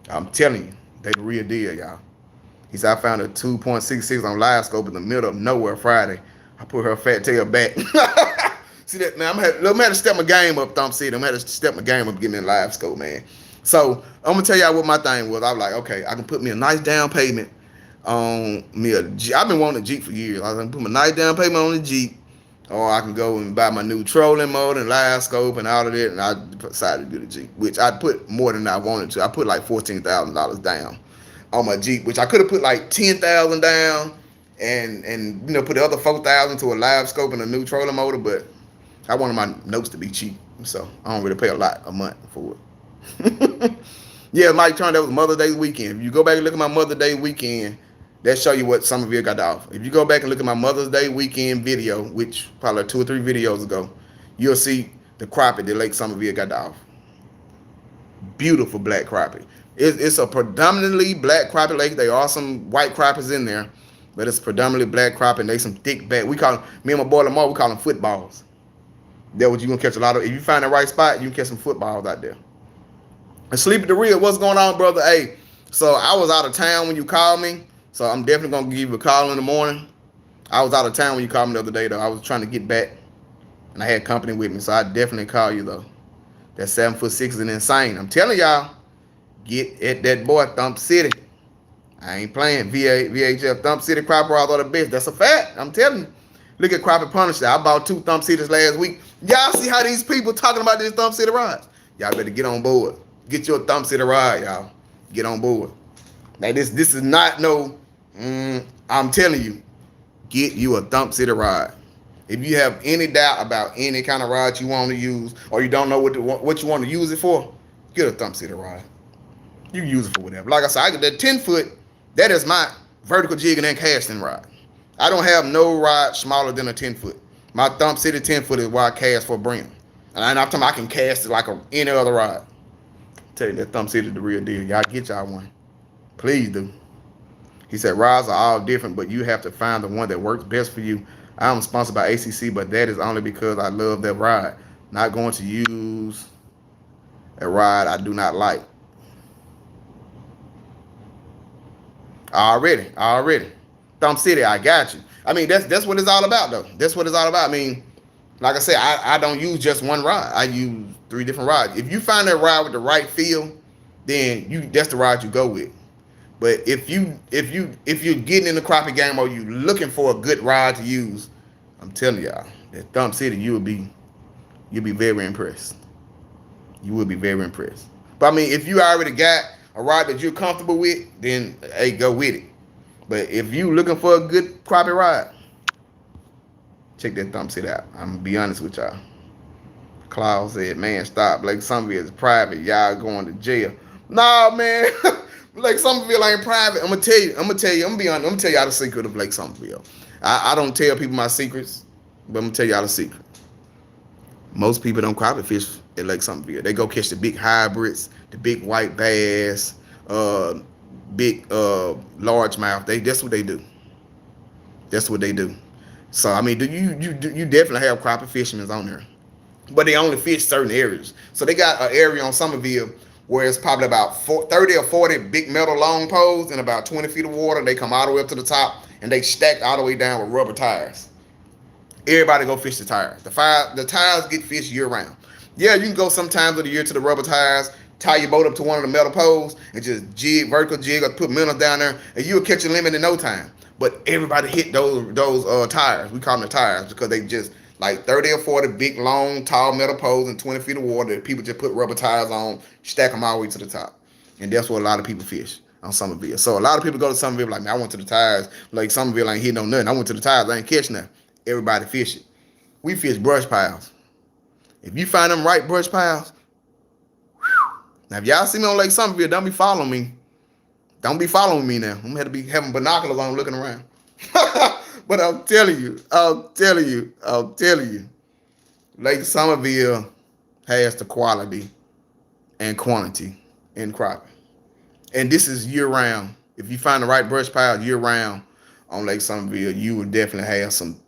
I'm telling you, they the real deal, y'all. He said, I found a 2.66 on live scope in the middle of nowhere Friday. I put her fat tail back. See that, man, I'm gonna have to step my game up, Thump City. I'm gonna have to step my game up, get me a live scope, man. So I'm gonna tell y'all what my thing was. I was like, okay, I can put me a nice down payment on me a Jeep. I've been wanting a Jeep for years. I was gonna put my nice down payment on the Jeep, or I can go and buy my new trolling mode and live scope and all of that. And I decided to do the Jeep, which I put more than I wanted to. I put like $14,000 down on my Jeep, which I could have put like $10,000 down and put the other $4,000 to a live scope and a new trolling motor. But I wanted my notes to be cheap, so I don't really pay a lot a month for it. Yeah, Mike Turner, that was Mother's Day weekend. If you go back and look at my Mother's Day weekend, that show you what Somerville got off. If you go back and look at my Mother's Day weekend video, which probably 2 or 3 videos ago, you'll see the crappie that Lake Somerville got off. Beautiful black crappie. It's a predominantly black crappie lake. There are some white crappies in there, but it's predominantly black crappie, and they some thick back. We call them, me and my boy Lamar, we call them footballs. That's what you're going to catch a lot of. If you find the right spot, you can catch some footballs out there. And Sleep at the Real, what's going on, brother? Hey, so I was out of town when you called me, so I'm definitely going to give you a call in the morning. I was out of town when you called me the other day, though. I was trying to get back, and I had company with me, so I definitely call you, though. That 7'6" is insane. I'm telling y'all, get at that boy, Thump City. I ain't playing. VHF Thump City crappie rods are the best. That's a fact. I'm telling you. Look at Crappie Punisher. I bought 2 Thump Cities last week. Y'all see how these people talking about these Thump City rides? Y'all better get on board. Get your Thump City ride, y'all. Get on board. Now, this is not no, I'm telling you, get you a Thump City ride. If you have any doubt about any kind of ride you want to use, or you don't know what you want to use it for, get a Thump City ride. You can use it for whatever. Like I said, I get that 10-foot, that is my vertical jigging and casting rod. I don't have no rod smaller than a 10 foot. My Thumb City 10 foot is why I cast for brim. And I'm talking about I can cast it like any other rod. Tell you that Thumb City the real deal. Y'all get y'all one. Please do. He said rods are all different, but you have to find the one that works best for you. I'm sponsored by ACC, but that is only because I love that rod. Not going to use a rod I do not like. Already. Thumb City, I got you. I mean, that's what it's all about, though. That's what it's all about. I mean, like I said, I don't use just one rod. I use 3 different rods. If you find that rod with the right feel, then that's the rod you go with. But if you're getting in the crappie game or you looking for a good rod to use, I'm telling y'all, that Thumb City, you'll be very impressed. You will be very impressed. But I mean, if you already got a rod that you're comfortable with, then hey, go with it. But if you looking for a good crappie rod, check that Thumb City out. I'm gonna be honest with y'all. Klaus said, "Man, stop. Lake Somerville is private. Y'all going to jail." Nah, man. Lake Somerville ain't private. I'm gonna tell you. I'm gonna be honest. I'm gonna tell y'all the secret of Lake Somerville. I don't tell people my secrets, but I'm gonna tell y'all the secret. Most people don't crappie fish at Lake Somerville. They go catch the big hybrids, the big white bass, big largemouth. That's what they do. That's what they do. So I mean, you definitely have crappie fishermen on there, but they only fish certain areas. So they got an area on Somerville where it's probably about 30 or 40 big metal long poles and about 20 feet of water. They come all the way up to the top and they stack all the way down with rubber tires. Everybody go fish the tires. The tires get fished year round. Yeah, you can go sometimes of the year to the rubber tires, tie your boat up to one of the metal poles, and just vertical jig, or put minnows down there, and you'll catch a limit in no time. But everybody hit those tires. We call them the tires because they just like 30 or 40 big, long, tall metal poles and 20 feet of water that people just put rubber tires on, stack them all the way to the top. And that's what a lot of people fish on Somerville. So a lot of people go to Somerville like, man, I went to the tires. Like Somerville ain't hitting on nothing. I went to the tires. I ain't catching nothing. Everybody fish it. We fish brush piles. If you find them right brush piles, now if y'all see me on Lake Somerville, don't be following me. Don't be following me now. I'm gonna have to be having binoculars on looking around. But I'm telling you, Lake Somerville has the quality and quantity in crappie. And this is year round. If you find the right brush pile year round on Lake Somerville, you will definitely have some.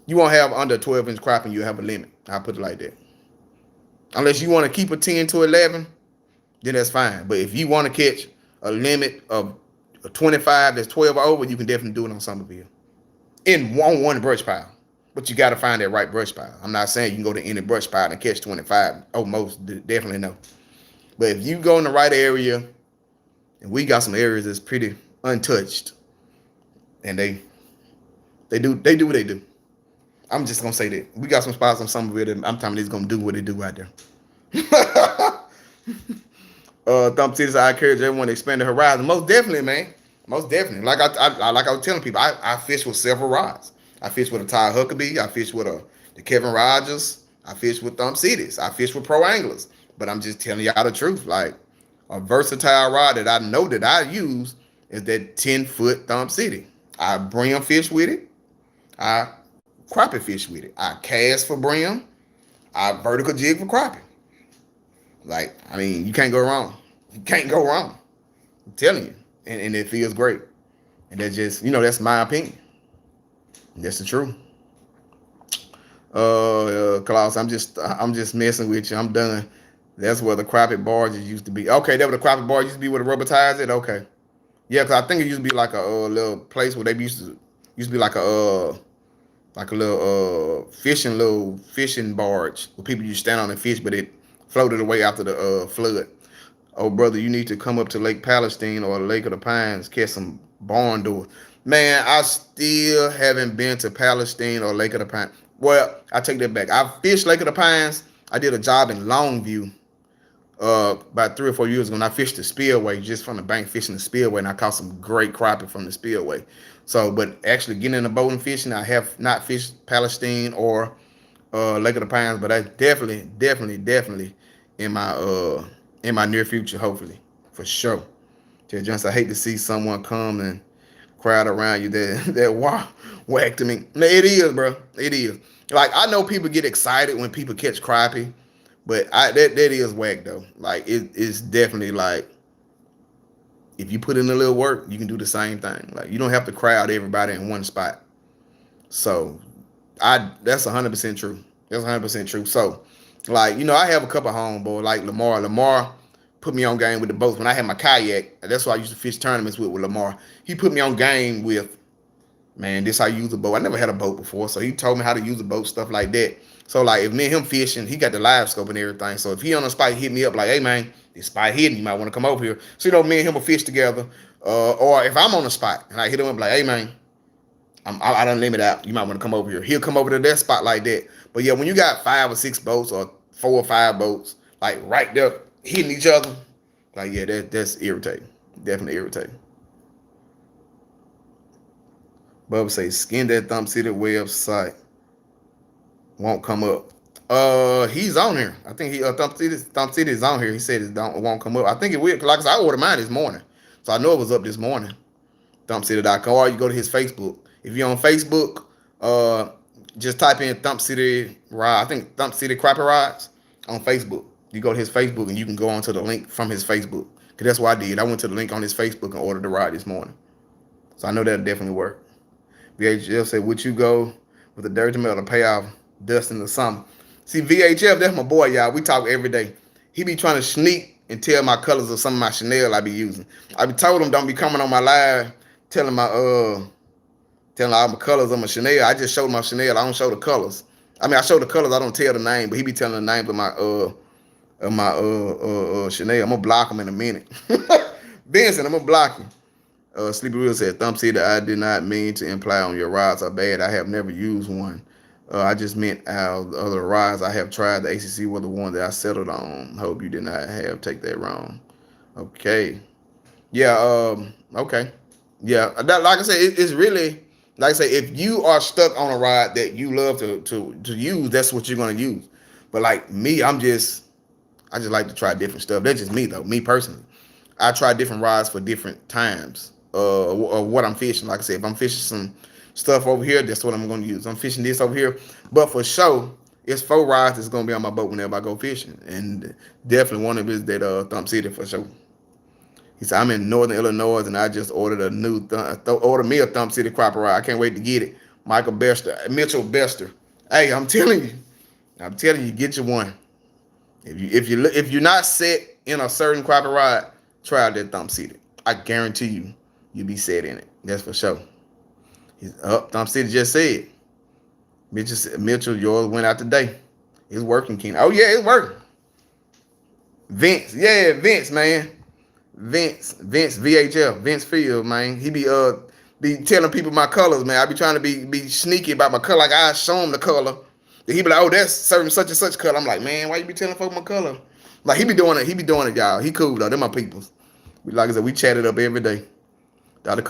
You won't have under 12-inch crappie, you'll have a limit. I'll put it like that. Unless you want to keep a 10 to 11, then that's fine. But if you want to catch a limit of 25 that's 12 or over, you can definitely do it on Somerville. In one brush pile. But you got to find that right brush pile. I'm not saying you can go to any brush pile and catch 25. Oh, most definitely no. But if you go in the right area, and we got some areas that's pretty untouched, and they do what they do. I'm just gonna say that we got some spots on Somerville that I'm telling you, it's gonna do what they do out there. Thumb City, I encourage everyone to expand the horizon. Most definitely, man. Most definitely. Like I was telling people, I fish with several rods. I fish with a Ty Huckabee. I fish with the Kevin Rogers. I fish with Thumb Cities. I fish with pro anglers. But I'm just telling y'all the truth. Like a versatile rod that I know that I use is that 10-foot Thumb City. I brim fish with it. I crappie fish with it. I cast for brim. I vertical jig for crappie. Like, I mean, you can't go wrong. You can't go wrong. I'm telling you. And it feels great. And that's just, that's my opinion. That's the truth. Klaus, I'm just messing with you. I'm done. That's where the crappie barges used to be. Okay, that where the crappie barge used to be where the rubber tires at? Okay. Yeah, because I think it used to be like a little place where they used to be like a little fishing barge where people used to stand on and fish, but it floated away after the flood. Oh, brother, you need to come up to Lake Palestine or Lake of the Pines, catch some barn doors. Man, I still haven't been to Palestine or Lake of the Pines. Well, I take that back. I fished Lake of the Pines. I did a job in Longview about 3 or 4 years ago, and I fished the spillway just from the bank, fishing the spillway, and I caught some great crappie from the spillway. So, but actually getting in the boat and fishing, I have not fished Palestine or Lake of the Pines, but I definitely in my near future, hopefully, for sure. Johnson, I hate to see someone come and crowd around you that whack to me. No, it is, bro. It is. Like I know people get excited when people catch crappie, but that is whack though. Like it's definitely like if you put in a little work, you can do the same thing. Like you don't have to crowd everybody in one spot. So that's 100% true. That's 100% true. So, like I have a couple of homeboys like Lamar. Lamar put me on game with the boats when I had my kayak. That's why I used to fish tournaments with Lamar. He put me on game with man. This how you use a boat. I never had a boat before, so he told me how to use a boat, stuff like that. So like if me and him fishing, he got the live scope and everything. So if he on a spot, hit me up like, hey man, this spot hidden. You might want to come over here. So me and him will fish together. Or if I'm on a spot and I hit him up like, hey man, I done limit out. You might want to come over here. He'll come over to that spot like that. But yeah, when you got 5 or 6 boats or 4 or 5 boats, like right there hitting each other, like yeah, that's irritating. Definitely irritating. Bubba say skin that Thumb City website won't come up. He's on here. I think Thumb City is on here. He said it won't come up. I think it will. Like I said, I ordered mine this morning, so I know it was up this morning. ThumpCity.com, or you go to his Facebook. If you're on Facebook, just type in Thump City Ride. I think Thump City Crappie Rides on Facebook. You go to his Facebook and you can go onto the link from his Facebook. Because that's what I did. I went to the link on his Facebook and ordered the ride this morning. So I know that'll definitely work. VHF said, would you go with the dirty metal to pay off Dustin or something? See, VHF, that's my boy, y'all. We talk every day. He be trying to sneak and tell my colors of some of my Chanel I be using. I be told him don't be coming on my live telling all my colors of my Chanel. I just show my Chanel. I don't show the colors. I mean, I show the colors. I don't tell the name, but he be telling the name of my Chanel. I'm gonna block him in a minute. Benson, I'm gonna block him. Sleepy Will said, Thumb City, I did not mean to imply on your rides are bad. I have never used one. I just meant out the other rides I have tried. The ACC was the one that I settled on. Hope you did not take that wrong. Okay. Yeah. Okay. Yeah. Like I said, it's really like I say. If you are stuck on a ride that you love to use, that's what you're gonna use. But like me, I just like to try different stuff. That's just me though. Me personally, I try different rides for different times. Or what I'm fishing. Like I said, if I'm fishing some stuff over here, that's what I'm going to use. I'm fishing this over here. But for sure, it's 4 rides that's going to be on my boat whenever I go fishing. And definitely one of it is that Thumb City for sure. He said, I'm in Northern Illinois and I just ordered ordered me a Thumb City Crappie ride. I can't wait to get it. Mitchell Bester. Hey, I'm telling you, get you one. If you're not set in a certain crappie ride, try out that Thumb City. I guarantee you'll be set in it. That's for sure. Thumb City just said. Mitchell, yours went out today. It's working, King. Oh yeah, it's working. Vince, man. Vince VHF, Vince Field, man. He be telling people my colors, man. I be trying to be sneaky about my color. Like I show him the color. Then he be like, oh, that's certain such and such color. I'm like, man, why you be telling folks my color? Like he be doing it, y'all. He cool though. They're my peoples. Like I said, we chatted up every day. Dr.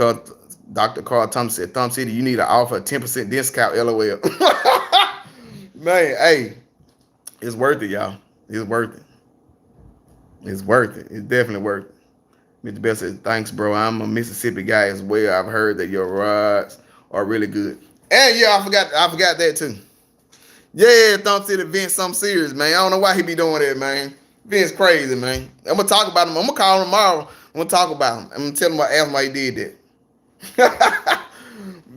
Carl Thompson said, Thumb City, you need to offer a 10% discount, LOL. Man, hey, it's worth it, y'all. It's worth it. It's worth it. It's definitely worth it. Mr. Bell says, thanks, bro. I'm a Mississippi guy as well. I've heard that your rides are really good. And yeah, I forgot that too. Yeah, Thumb City Vince, something serious, man. I don't know why he be doing that, man. Vince crazy, man. I'm gonna talk about him. I'm gonna call him tomorrow. I'm gonna talk about him. I'm gonna tell him ask him why he did that.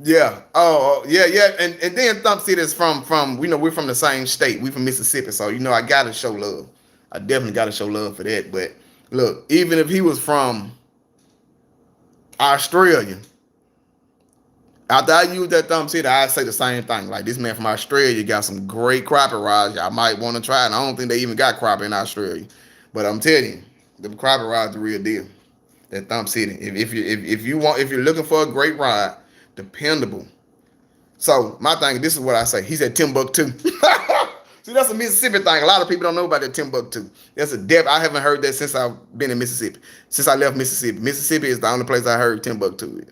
Yeah. Oh, yeah. And then Thumb City is from we're from the same state. We from Mississippi, so I gotta show love. I definitely gotta show love for that. But look, even if he was from Australia, after I use that Thumb City, I say the same thing. Like this man from Australia got some great crappie rides. Y'all might want to try it. I don't think they even got crappie in Australia, but I'm telling you, the crappie ride's the real deal. That Thumb City. If you're looking for a great ride, dependable. So my thing, this is what I say. He said Timbuktu. See, that's a Mississippi thing. A lot of people don't know about that Timbuktu. That's a depth. I haven't heard that since I've been in Mississippi. Since I left Mississippi. Mississippi is the only place I heard Timbuktu is.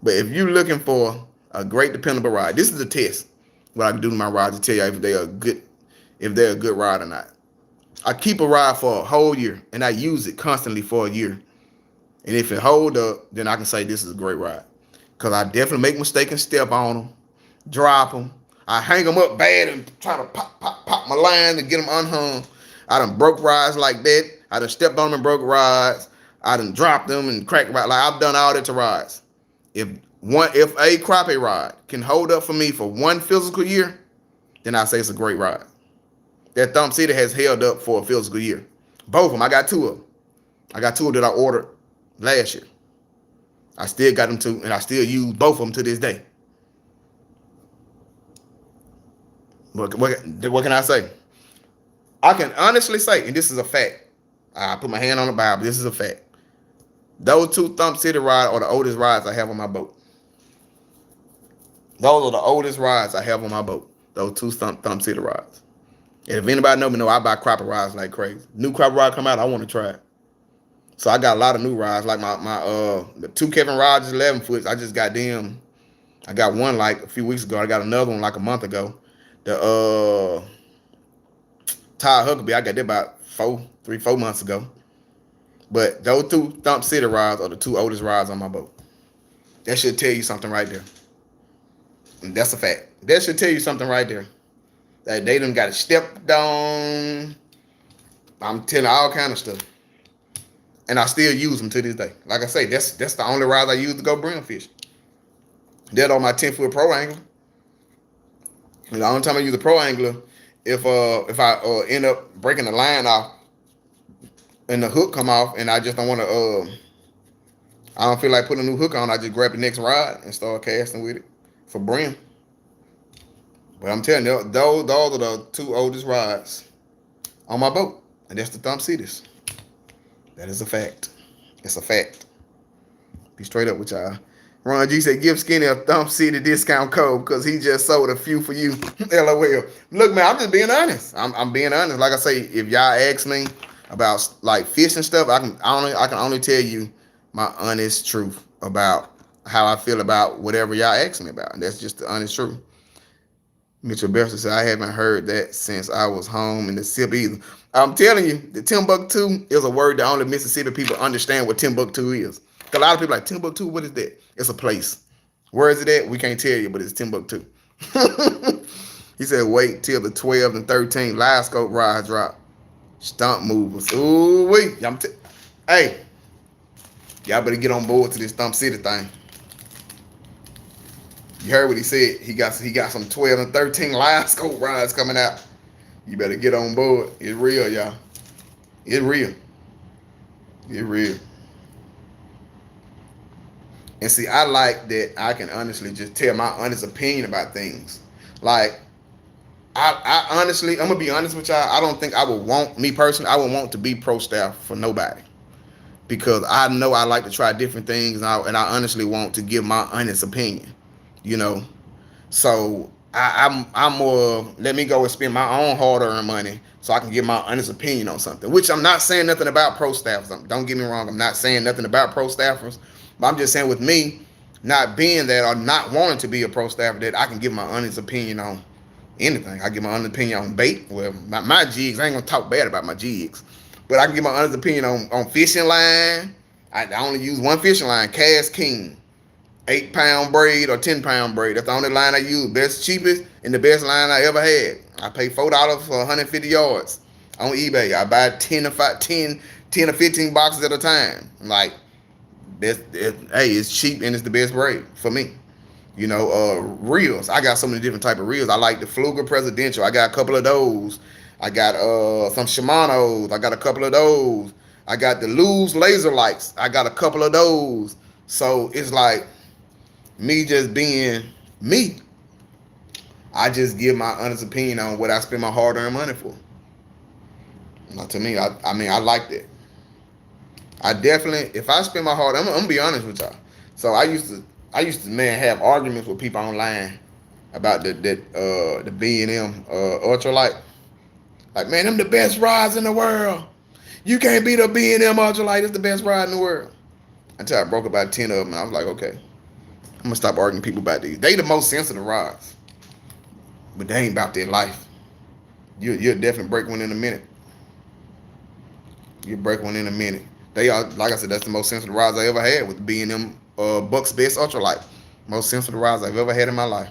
But if you're looking for a great dependable ride, this is a test. What I can do to my rides to tell you if they're a good ride or not. I keep a ride for a whole year and I use it constantly for a year. And if it hold up, then I can say this is a great ride. Because I definitely make mistakes and step on them, drop them. I hang them up bad and try to pop my line to get them unhung. I done broke rods like that. I done stepped on them and broke rods. I done dropped them and cracked rods. Like I've done all that to rods. If a crappie rod can hold up for me for one physical year, then I say it's a great rod. That Thumb City has held up for a physical year. Both of them. I got two of them. I got two that I ordered last year. I still got them too, and I still use both of them to this day. What can I say? I can honestly say, and this is a fact. I put my hand on the Bible. This is a fact. Those two Thumb City rods are the oldest rods I have on my boat. Those are the oldest rods I have on my boat. Those two Thumb City rods. And if anybody know me, know I buy crappie rods like crazy. New crappie rod come out, I want to try it. So I got a lot of new rods, like the two Kevin Rogers 11 foots. I just got them. I got one like a few weeks ago. I got another one like a month ago. The Ty Huckabee, I got that about 4 months ago. But those two Thumb City rods are the two oldest rods on my boat. That should tell you something right there. And that's a fact. That should tell you something right there. That they done got it stepped on. I'm telling all kind of stuff. And I still use them to this day. Like I say, that's the only rods I use to go brim fish. That on my 10-foot pro angler. And the only time I use a pro angler, if I end up breaking the line off and the hook come off and I just don't want to, I don't feel like putting a new hook on, I just grab the next rod and start casting with it for brim. But I'm telling you, those are the two oldest rods on my boat. And that's the Thumb Cities. That is a fact. It's a fact. Be straight up with y'all. Ron G said, give Skinny a Thumb City discount code because he just sold a few for you. LOL. Look, man, I'm just being honest. I'm being honest. Like I say, if y'all ask me about like fish and stuff, I can only tell you my honest truth about how I feel about whatever y'all ask me about. And that's just the honest truth. Mitchell Bester said, I haven't heard that since I was home in the SIP either. I'm telling you, the Timbuktu is a word that only Mississippi people understand what Timbuktu is. A lot of people are like, Timbuktu, what is that? It's a place. Where is it at? We can't tell you, but it's Timbuktu. He said, wait till the 12 and 13 live scope rod drop. Stump movers. Ooh, wait. Hey, y'all better get on board to this Thumb City thing. You heard what he said. He got some 12 and 13 live scope rods coming out. You better get on board. It's real, y'all. It's real. It's real. And see, I like that I can honestly just tell my honest opinion about things. Like, I honestly, I'm going to be honest with y'all. I don't think I would want, me personally, I would want to be pro staff for nobody. Because I know I like to try different things and I honestly want to give my honest opinion. You know, so I'm more, let me go and spend my own hard-earned money so I can give my honest opinion on something, which I'm not saying nothing about pro staffers. Don't get me wrong. I'm not saying nothing about pro staffers, but I'm just saying with me not being that or not wanting to be a pro staffer, that I can give my honest opinion on anything. I give my honest opinion on bait. Well, my jigs, I ain't gonna talk bad about my jigs, but I can give my honest opinion on fishing line. I only use one fishing line, Cast King. 8-pound braid or 10-pound braid. That's the only line I use. Best, cheapest, and the best line I ever had. I pay $4 for 150 yards on eBay. I buy 10 or 15 boxes at a time. Like, hey, it's cheap and it's the best braid for me. You know, reels. I got so many different type of reels. I like the Fluger Presidential. I got a couple of those. I got some Shimano's. I got a couple of those. I got the Luz laser lights. I got a couple of those. So it's like, me just being me, I just give my honest opinion on what I spend my hard-earned money for. Now, to me, I mean, I like that. I definitely, if I spend my hard, I'm gonna be honest with y'all. So I used to man have arguments with people online about the B&M ultralight. Like, man, them the best rods in the world. You can't beat a B&M ultralight. It's the best rod in the world. Until I broke about 10 of them, and I was like, okay. I'm gonna stop arguing with people about these. They the most sensitive rods, but they ain't about their life. You'll definitely break one in a minute. You break one in a minute. They are, like I said, that's the most sensitive rods I ever had with being them Buck's Best Ultralight. Most sensitive rides I've ever had in my life.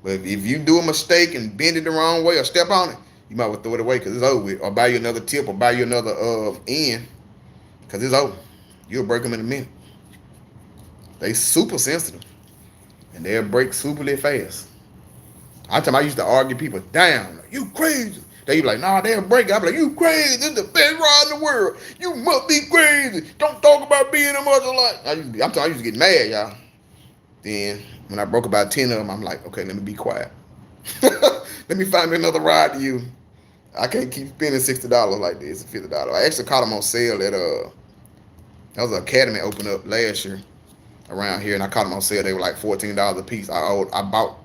But if you do a mistake and bend it the wrong way or step on it, you might well throw it away because it's over with. Or buy you another tip or buy you another end because it's over. You'll break them in a minute. They super sensitive and they'll break superly fast. I used to argue people down. Like, you crazy. They be like, nah, they'll break. I be like, you crazy. This is the best ride in the world. You must be crazy. Don't talk about being a mother like. I used to get mad, y'all. Then when I broke about 10 of them, I'm like, okay, let me be quiet. Let me find me another ride to you. I can't keep spending $60 like this, $50. I actually caught them on sale at that was an academy opened up last year around here, and I caught them on sale. They were like $14 a piece. I bought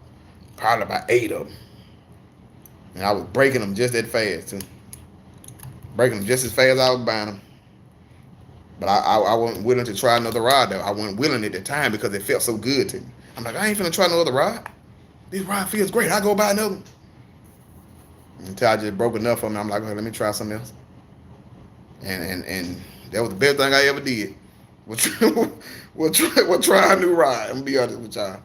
probably about 8 of them, and I was breaking them just that fast too. Breaking them just as fast as I was buying them. But I wasn't willing to try another ride though. I wasn't willing at the time because it felt so good to me. I'm like, I ain't finna try another ride. This ride feels great. I go buy another one. Until I just broke enough of them. I'm like, okay, let me try something else. And that was the best thing I ever did. We'll try a new ride. I'm gonna be honest with y'all.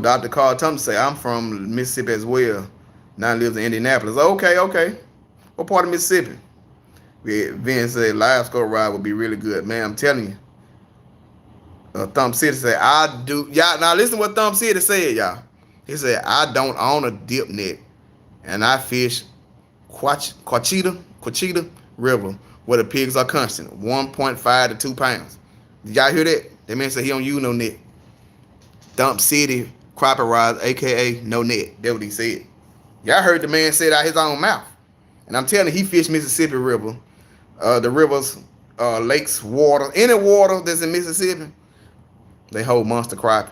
Dr. Carl Thompson say I'm from Mississippi as well. Now lives in Indianapolis. Okay. What part of Mississippi? Vince said live score ride would be really good. Man, I'm telling you. Thumb City said, I do. Y'all, now listen to what Thumb City said, y'all. He said, I don't own a dip net, and I fish Quachita River where the pigs are constant, 1.5 to 2 pounds. Did y'all hear that? That man said he don't use no net. Dump City Crappie rods, a.k.a. no net. That's what he said. Y'all heard the man say it out his own mouth. And I'm telling you, he fished Mississippi River, the rivers, lakes, water, any water that's in Mississippi, they hold monster crappie.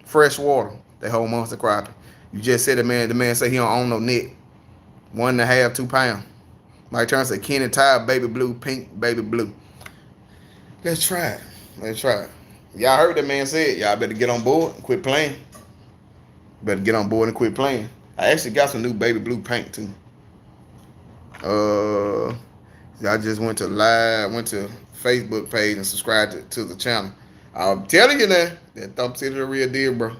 Fresh water, they hold monster crappie. You just said the man said he don't own no net. 1.5, 2 pounds. Mike Turner said Kenny Tide, baby blue, pink, baby blue. Let's try it. Y'all heard that man say it. Y'all better get on board and quit playing. Better get on board and quit playing. I actually got some new baby blue paint too. I just went to Facebook page and subscribed to the channel. I'm telling you now, that Thumb City the real deal, bro.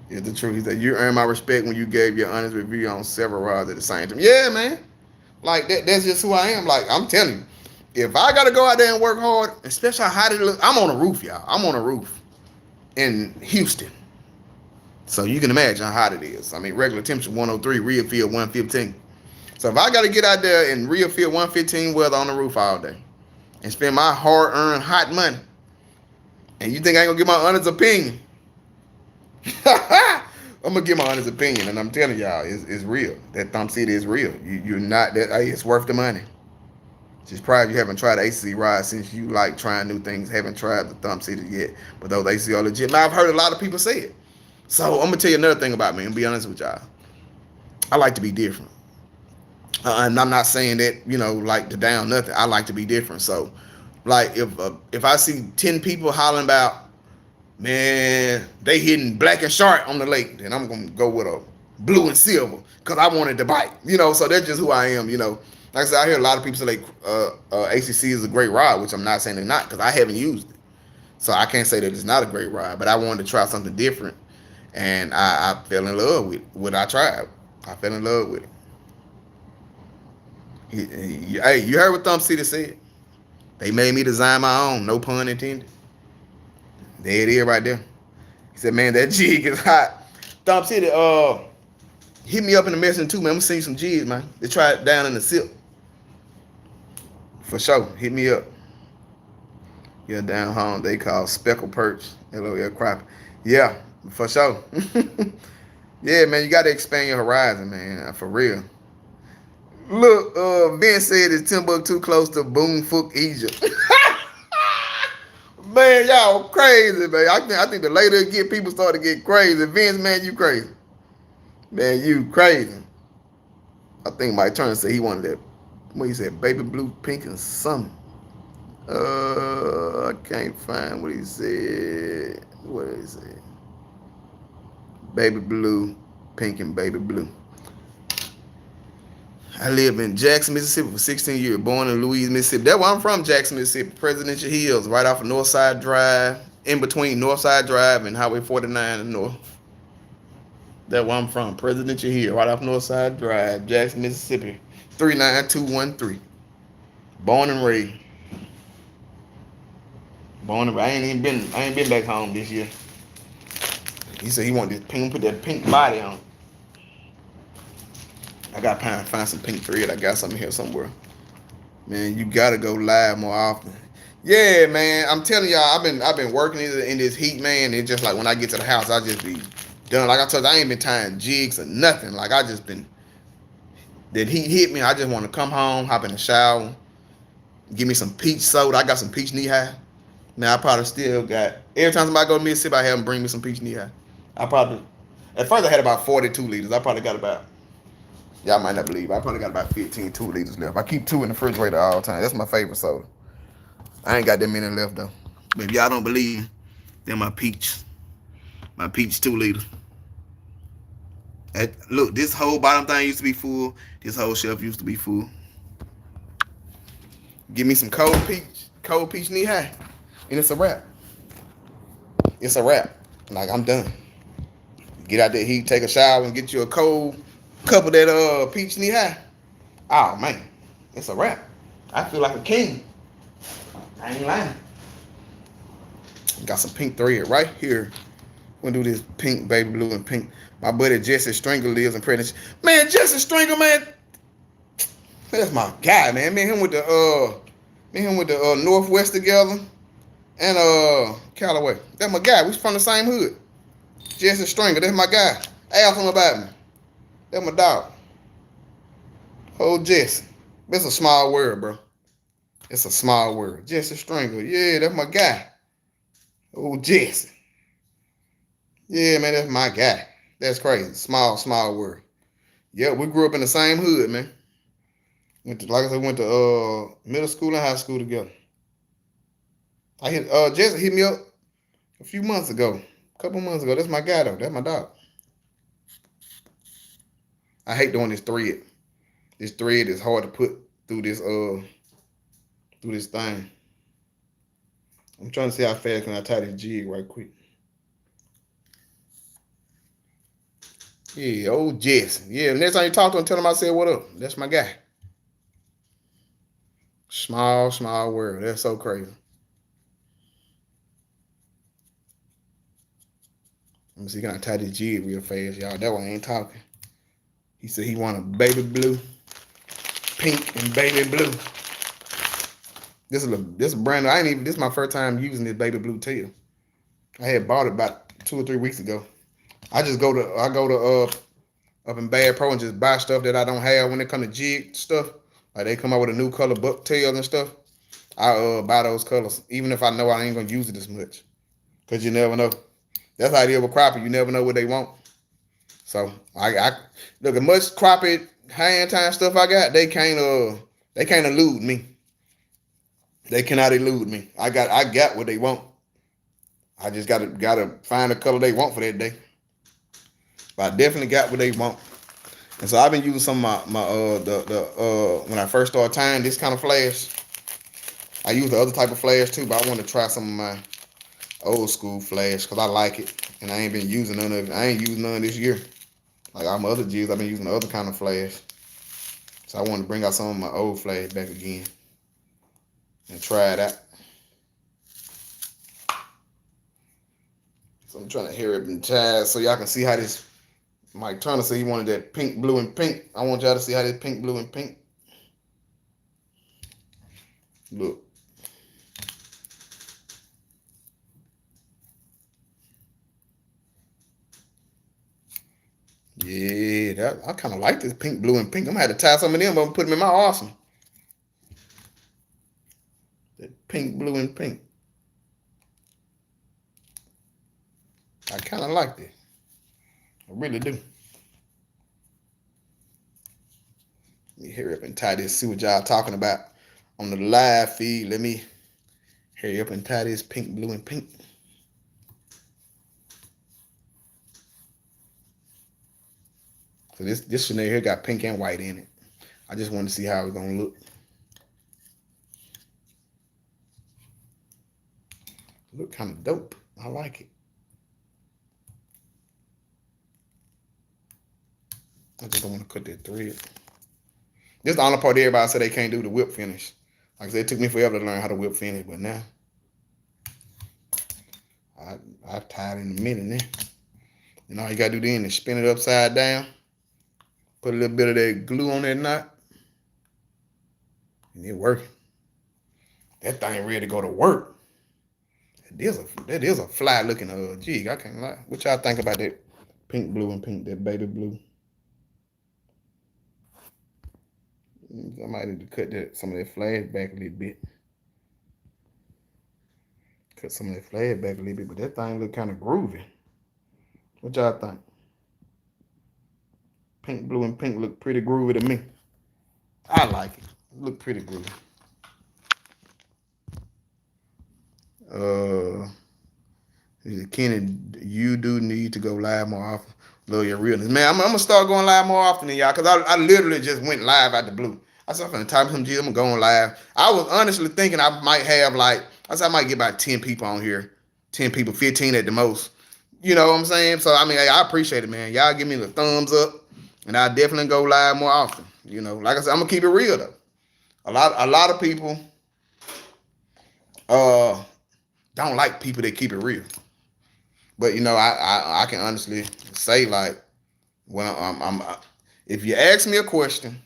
It's the truth. He said, you earned my respect when you gave your honest review on several rods at the same time. Yeah, man. Like, that's just who I am. Like, I'm telling you, if I got to go out there and work hard, especially how hot it looks, I'm on a roof, y'all. I'm on a roof in Houston. So you can imagine how hot it is. I mean, regular temperature 103, real field 115. So if I got to get out there in real field 115 weather on the roof all day and spend my hard-earned hot money, and you think I ain't going to get my honest opinion, I'm gonna give my honest opinion, and I'm telling y'all, it's real. That Thumb City is real. You're not that. It's worth the money. Just probably you haven't tried ACC rides since you like trying new things. Haven't tried the Thumb City yet, but those ACC are legit. Now I've heard a lot of people say it. So I'm gonna tell you another thing about me, and be honest with y'all. I like to be different, and I'm not saying that like to down nothing. I like to be different. So, like if I see 10 people hollering about, man, they hitting black and shark on the lake, then I'm gonna go with a blue and silver because I wanted to bite. So that's just who I am. Like I said, I hear a lot of people say like ACC is a great ride, which I'm not saying they're not because I haven't used it, so I can't say that it's not a great ride. But I wanted to try something different, and I fell in love with what I tried. I fell in love with it. Hey, you heard what Thumb City said? They made me design my own. No pun intended. There it is right there. He said, man, that jig is hot. Thumb City, hit me up in the message too, man. I'm gonna send you some jigs, man. They try it down in the SIP. For sure. Hit me up. Yeah, down home they call speckle perch. LOL crappie. Yeah, for sure. Yeah, man, you gotta expand your horizon, man. For real. Look, Ben said it's Timbuktu close to Boonfook, Egypt. Man, y'all crazy, man. I think the later it get, people start to get crazy. Vince, man, you crazy. Man, you crazy. I think Mike Turner said he wanted that. What he said, baby blue, pink, and something. I can't find what he said. What did he say? Baby blue, pink, and baby blue. I lived in Jackson, Mississippi for 16 years. Born in Louise, Mississippi. That's where I'm from, Jackson, Mississippi. Presidential Hills, right off of Northside Drive, in between Northside Drive and Highway 49 and North. That's where I'm from, Presidential Hill, right off Northside Drive, Jackson, Mississippi, 39213. Born and raised. Born and raised. I ain't been back home this year. He said he wanted this pink, put that pink body on. I gotta find some pink thread. I got something here somewhere. Man, you gotta go live more often. Yeah, man. I'm telling y'all, I've been working in this heat, man. It's just like when I get to the house, I just be done. Like I told you, I ain't been tying jigs or nothing. Like I just been that heat hit me. I just want to come home, hop in the shower, give me some peach soda. I got some peach knee high. Now I probably still got every time somebody go to Mississippi, I have them bring me some peach knee high. I probably at first I had about 42 liters. I probably got about y'all might not believe. I probably got about 15 2 liters left. I keep 2 in the refrigerator all the time. That's my favorite soda. I ain't got that many left though. But if y'all don't believe, they're my peach 2 liters. Look, this whole bottom thing used to be full. This whole shelf used to be full. Give me some cold peach knee high, and it's a wrap. It's a wrap. Like I'm done. Get out that heat, take a shower, and get you a cold cup of that peach knee high. Oh man, it's a wrap. I feel like a king. I ain't lying. Got some pink thread right here. We're gonna do this pink, baby blue, and pink. My buddy Jesse Stringer lives in Prentice. Man, Jesse Stringer, man, that's my guy, man. Me and him with the Northwest together, and Callaway. That's my guy. We from the same hood. Jesse Stringer, that's my guy. Ask him about me. That's my dog. Oh, Jesse. It's a small world, bro. It's a small world. Jesse Stringer. Yeah, that's my guy. Oh, Jesse. Yeah, man, that's my guy. That's crazy. Small world. Yeah, we grew up in the same hood, man. Like I said, went to middle school and high school together. Jesse hit me up a few months ago. A couple months ago. That's my guy though. That's my dog. I hate doing this thread. This thread is hard to put through this thing. I'm trying to see how fast can I tie this jig right quick. Yeah, old Jesse. Yeah, next time you talk to him, tell him I said what up. That's my guy. Small world. That's so crazy. Let me see, can I tie this jig real fast, y'all? That one ain't talking. He said he want a baby blue, pink and baby blue. This is brand new. This is my first time using this baby blue tail. I had bought it about 2 or 3 weeks ago. I go to up in Bad Pro and just buy stuff that I don't have when it come to jig stuff. Like they come out with a new color buck tails and stuff. I buy those colors, even if I know I ain't gonna use it as much. Cause you never know. That's how it is with crappie. You never know what they want. So I look at much crappie hand time stuff I got. They can't elude me. They cannot elude me. I got what they want. I just gotta find the color they want for that day. But I definitely got what they want. And so I've been using some of my when I first started tying this kind of flash. I use the other type of flash too, but I want to try some of my old school flash because I like it. And I ain't been using none of it. I ain't used none this year. Like all my other jigs, I've been using the other kind of flash. So I want to bring out some of my old flash back again and try it out. So I'm trying to hear it in ties so y'all can see how this. Mike Turner said he wanted that pink, blue, and pink. I want y'all to see how this pink, blue, and pink. Look. Yeah, I kind of like this pink, blue, and pink. I'm going to have to tie some of them up and put them in my arsenal. That pink, blue, and pink. I kind of like it. I really do. Let me hurry up and tie this, see what y'all talking about on the live feed. Let me hurry up and tie this pink, blue, and pink. So this Chanel here got pink and white in it. I just want to see how it's gonna look. Look kind of dope. I like it. I just don't want to cut that thread. This is the only part everybody said they can't do the whip finish. Like I said, it took me forever to learn how to whip finish, but now I tied in a minute now. And all you gotta do then is spin it upside down, put a little bit of that glue on that knot, and it working. That thing ready to go to work. That is a fly looking jig. I can't lie. What y'all think about that pink, blue, and pink, that baby blue? I might need to cut some of that flag back a little bit. Cut some of that flag back a little bit, but that thing look kind of groovy. What y'all think? Pink, blue, and pink look pretty groovy to me. I like it. Look pretty groovy. Kenny, you do need to go live more often. Love your realness. Man, I'm gonna start going live more often than y'all, because I literally just went live out the blue. I said, I'm gonna type some Jigs, I'm going live. I was honestly thinking I might have I might get about 10 people on here. 10 people, 15 at the most. You know what I'm saying? So I mean, I appreciate it, man. Y'all give me the thumbs up, and I definitely go live more often. You know, like I said, I'm gonna keep it real though. A lot of people don't like people that keep it real. But you know, I can honestly say, like, when if you ask me a question,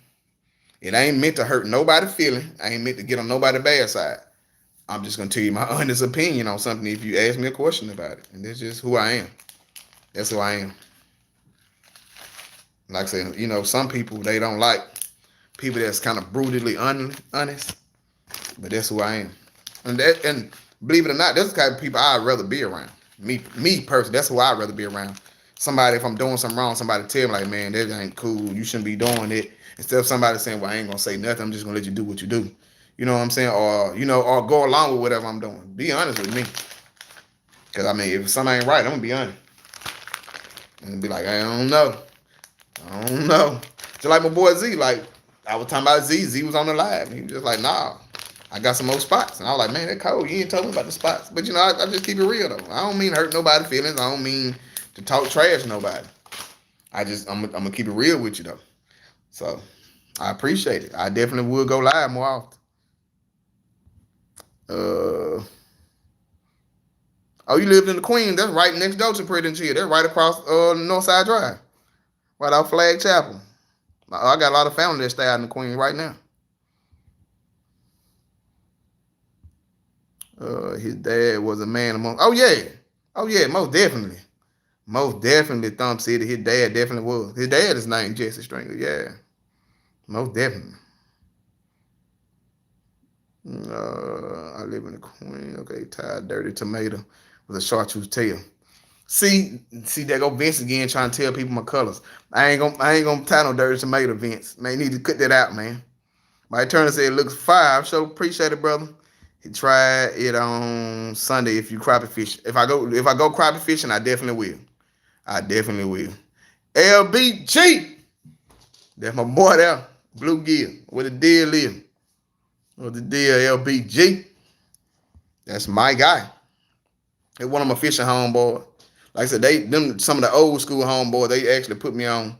it ain't meant to hurt nobody's feeling. I ain't meant to get on nobody's bad side. I'm just gonna tell you my honest opinion on something if you ask me a question about it. And that's just who I am. That's who I am. Like I said, you know, some people, they don't like people that's kind of brutally honest. But that's who I am. And believe it or not, that's the kind of people I'd rather be around. Me personally, that's who I'd rather be around. Somebody, if I'm doing something wrong, somebody tell me, like, man, that ain't cool. You shouldn't be doing it. Instead of somebody saying, well, I ain't gonna say nothing, I'm just gonna let you do what you do. You know what I'm saying? Or, you know, or go along with whatever I'm doing. Be honest with me. Because, I mean, if something ain't right, I'm gonna be honest. And be like, I don't know. Just like my boy Z, like, I was talking about Z. Z was on the live. And he was just like, nah, I got some more spots. And I was like, man, that cold. You ain't told me about the spots. But, you know, I just keep it real, though. I don't mean hurt nobody's feelings. I don't mean to talk trash to nobody. I'm gonna keep it real with you, though. So, I appreciate it. I definitely will go live more often. Oh, you lived in the Queen. That's right next door to Pretty and Chill. That's right across Northside Drive. Right out Flag Chapel. I got a lot of family that stay out in the Queen right now. His dad was a man among. Oh yeah, most definitely. Most definitely, Thumb City. His dad definitely was. His dad is named Jesse Stringer. Yeah, most definitely. I live in the Queen. Okay, tied dirty tomato with a chartreuse tail. See, there go Vince again trying to tell people my colors. I ain't gonna tie no dirty tomato, Vince. Man, you need to cut that out, man. My Turner said it looks fire. So appreciate it, brother. He tried it on Sunday. If you crappie fish, if I go crappie fishing, I definitely will. I definitely will. LBG, that's my boy there, Blue Gear. What the deal is? What the deal, LBG? That's my guy. They one of my fishing homeboys. Like I said, some of the old school homeboys, they actually put me on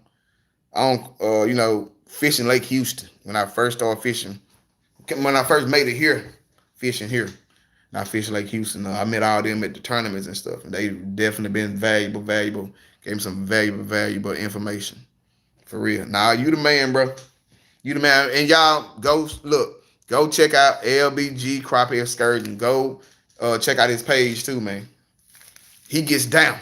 you know, fishing Lake Houston when I first started fishing. When I first made it here, fishing here. And I fished Lake Houston. I met all them at the tournaments and stuff. And they definitely been valuable. Gave me some valuable information. For real. Nah, you the man, bro. You the man. And y'all go check out LBG Crappie Excursion. Go check out his page too, man. He gets down.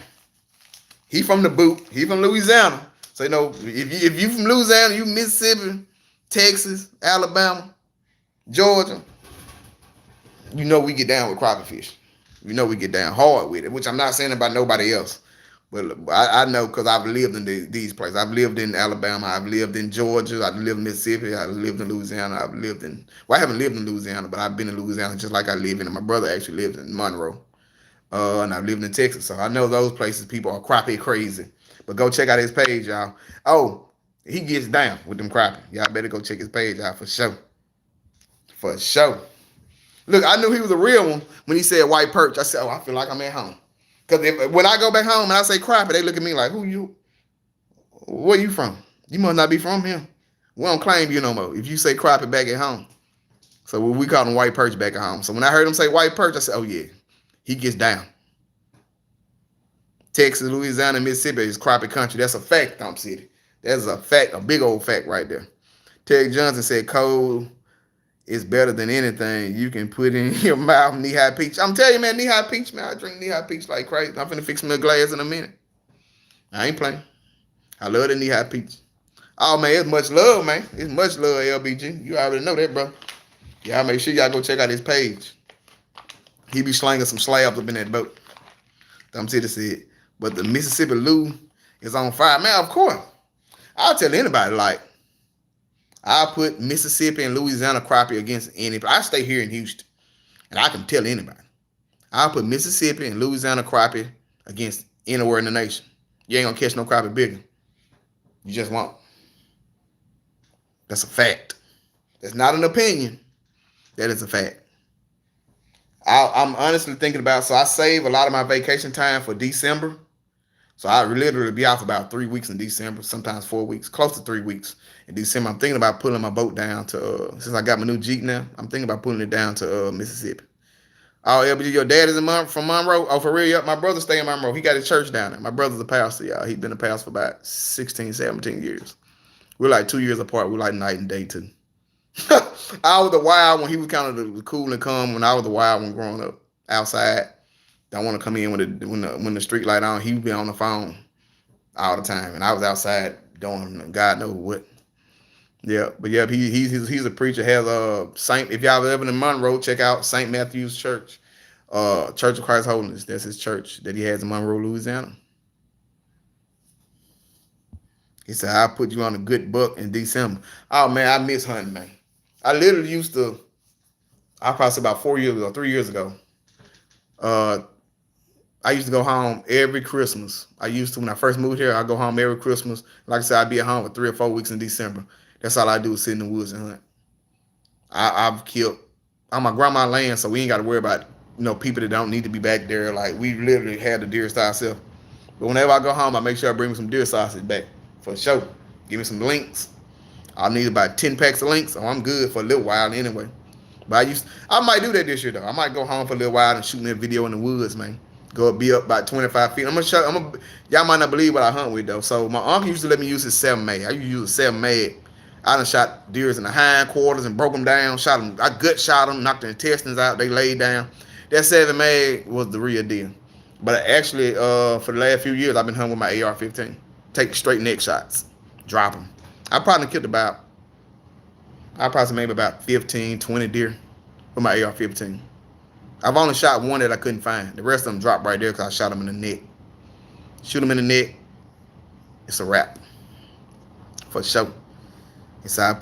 He from the boot. He from Louisiana. So, you know, if you from Louisiana, you Mississippi, Texas, Alabama, Georgia, you know we get down with crappie fish. You know we get down hard with it, which I'm not saying about nobody else. But I know because I've lived in these places. I've lived in Alabama. I've lived in Georgia. I've lived in Mississippi. I've lived in Louisiana. I haven't lived in Louisiana, but I've been in Louisiana just like I live in it. My brother actually lives in Monroe. And I've lived in Texas. So I know those places people are crappie crazy. But go check out his page, y'all. Oh, He gets down with them crappie. Y'all better go check his page out for sure. For sure. Look, I knew he was a real one when he said white perch. I said, oh, I feel like I'm at home. Because when I go back home and I say crappie, they look at me like, who you? Where you from? You must not be from here. We don't claim you no more if you say crappie back at home. So we call him white perch back at home. So when I heard him say white perch, I said, oh, yeah, he gets down. Texas, Louisiana, Mississippi is crappie country. That's a fact, Thump City. That's a fact, a big old fact right there. Terry Johnson said cold is better than anything you can put in your mouth. Knee-high peach. I'm telling you, man, knee-high peach, man. I drink knee-high peach like crazy. I'm finna fix me a glass in a minute. I ain't playing. I love the knee-high peach. Oh, man, it's much love, man. It's much love, LBG. You already know that, bro. Y'all make sure y'all go check out his page. He be slanging some slabs up in that boat. Thump City said, but the Mississippi Lou is on fire. Man, of course. I'll tell anybody, like, I'll put Mississippi and Louisiana crappie against anybody. I stay here in Houston, and I can tell anybody. I'll put Mississippi and Louisiana crappie against anywhere in the nation. You ain't gonna catch no crappie bigger. You just won't. That's a fact. That's not an opinion. That is a fact. I'm honestly thinking about, so I save a lot of my vacation time for December. So I literally be off about 3 weeks in December, sometimes 4 weeks, close to 3 weeks in December. I'm thinking about pulling my boat down to, since I got my new Jeep now, I'm thinking about pulling it down to Mississippi. Oh, LBG, your dad is from Monroe? Oh, for real? Yep, my brother stay in Monroe. He got his church down there. My brother's a pastor, y'all. He's been a pastor for about 16, 17 years. We're like 2 years apart. We're like night and day, too. I was the wild one. He was kind of the cool and calm when I was the wild one growing up outside. Don't want to come in when the street light on. He would be on the phone all the time, and I was outside doing God knows what. Yeah, but yeah, he's a preacher. Has Saint. If y'all ever in Monroe, check out St. Matthew's Church, Church of Christ Holiness. That's his church that he has in Monroe, Louisiana. He said, "I'll put you on a good buck in December." Oh man, I miss hunting, man. I literally used to. I probably say about 4 years ago, 3 years ago. I used to go home every Christmas. I used to, when I first moved here, I go home every Christmas. Like I said, I'd be at home for 3 or 4 weeks in December. That's all I do is sit in the woods and hunt. I've killed on my grandma's land, so we ain't got to worry about people that don't need to be back there. Like we literally had the deer to ourselves. But whenever I go home, I make sure I bring me some deer sausage back for sure. Give me some links. I'll need about 10 packs of links, so I'm good for a little while anyway. But I might do that this year though. I might go home for a little while and shoot me a video in the woods, man. Be up about 25 feet. Y'all might not believe what I hunt with though. So my uncle used to let me use his 7 mag. I used to use a 7 mag. I done shot deers in the hindquarters and broke them down. Shot them. I gut shot them, knocked their intestines out. They laid down. That 7 mag was the real deal. But actually, for the last few years, I've been hunting with my AR-15. Take straight neck shots, drop them. I probably killed maybe about 15, 20 deer with my AR-15. I've only shot one that I couldn't find. The rest of them dropped right there because I shot them in the neck. Shoot them in the neck, it's a wrap. For sure. He said,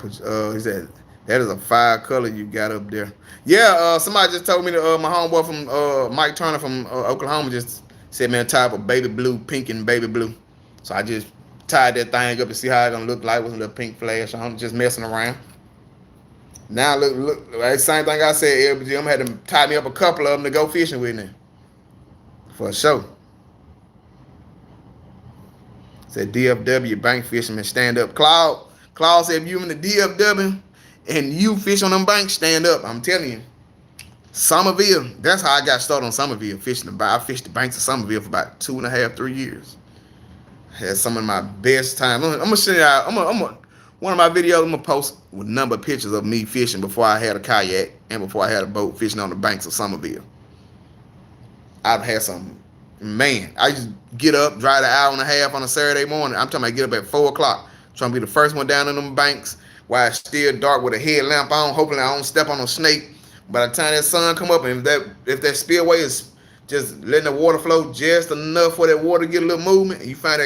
that is a fire color you got up there. Yeah, somebody just told me that my homeboy from Mike Turner from Oklahoma just said, man, type of baby blue, pink and baby blue. So I just tied that thing up to see how it's gonna look like with a little pink flash. I'm just messing around. Now look, same thing I said, LBG. I'm gonna have to tie me up a couple of them to go fishing with me. For sure. Said DFW bank fisherman stand up. Claude said if you in the DFW and you fish on them banks, stand up. I'm telling you. Somerville, that's how I got started on Somerville fishing. I fished the banks of Somerville for about 2.5, 3 years. Had some of my best time. I'm gonna show y'all. One of my videos, I'm gonna post with a number of pictures of me fishing before I had a kayak and before I had a boat fishing on the banks of Somerville. I've had some, man. I just get up, drive an hour and a half on a Saturday morning. I'm talking about get up at 4 o'clock, trying to be the first one down in them banks while it's still dark with a headlamp on, hoping I don't step on a snake. By the time that sun come up, and if that spillway is just letting the water flow just enough for that water to get a little movement, and you find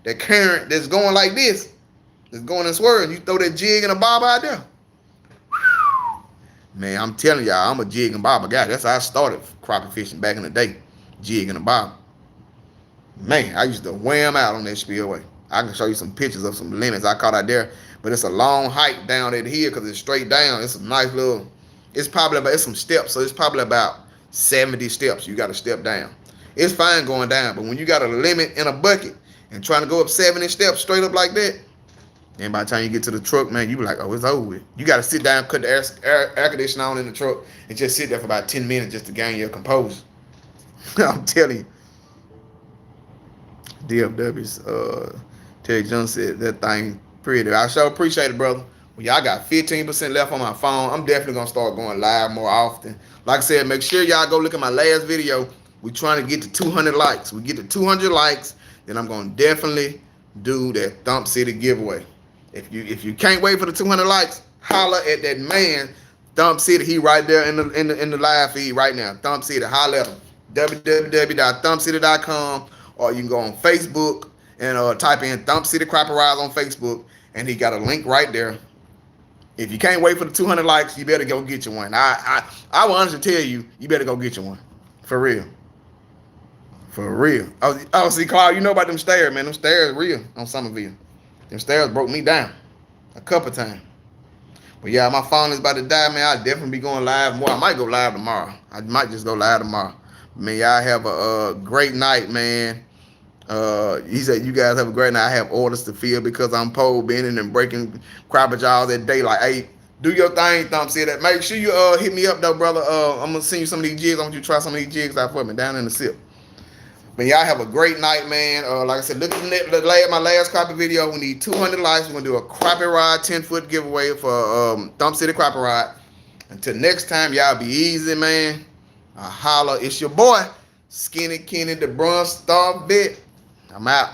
that current that's going like this, it's going and swerving. You throw that jig and a bob out there. Man, I'm telling y'all, I'm a jig and bobber guy. That's how I started crappie fishing back in the day. Jig and a bob. Man, I used to wham out on that spillway. I can show you some pictures of some limits I caught out there. But it's a long hike down that hill because it's straight down. It's a nice little, it's probably about, it's some steps. So it's probably about 70 steps you got to step down. It's fine going down, but when you got a limit in a bucket and trying to go up 70 steps straight up like that, then by the time you get to the truck, man, you be like, oh, it's over with. You got to sit down, cut the air conditioner on in the truck, and just sit there for about 10 minutes just to gain your composure. I'm telling you. DFW's Terry Jones said that thing pretty. I sure appreciate it, brother. Well, y'all got 15% left on my phone. I'm definitely gonna start going live more often. Like I said, make sure y'all go look at my last video. We trying to get to 200 likes. We get to 200 likes, then I'm gonna definitely do that Thump City giveaway. If you can't wait for the 200 likes, holla at that man, Thump City. He right there in the live feed right now. Thump City, holla at him. www.thumpcity.com, or you can go on Facebook and type in Thump City Crappie Rise on Facebook, and he got a link right there. If you can't wait for the 200 likes, you better go get you one. I will honestly tell you, you better go get you one. For real. For real. Oh, see, Cloud, you know about them stairs, man. Them stairs real on Somerville. Them stairs broke me down a couple times. But yeah, my phone is about to die, man. I'll definitely be going live more. I might go live tomorrow. I might just go live tomorrow. Man, y'all have a great night, man. He said, you guys have a great night. I have orders to fill because I'm pole bending and breaking crappie jaws at daylight. Hey, do your thing, Thump City. Make sure you hit me up, though, brother. I'm going to send you some of these jigs. I want you to try some of these jigs out for me down in the SIP. But y'all have a great night, man. Like I said, look at my last crappie video. We need 200 likes. We're going to do a crappie ride 10-foot giveaway for Thump City Crappie Ride. Until next time, y'all be easy, man. Holla. It's your boy, Skinny Kenny, the Bronze Star Vet. I'm out.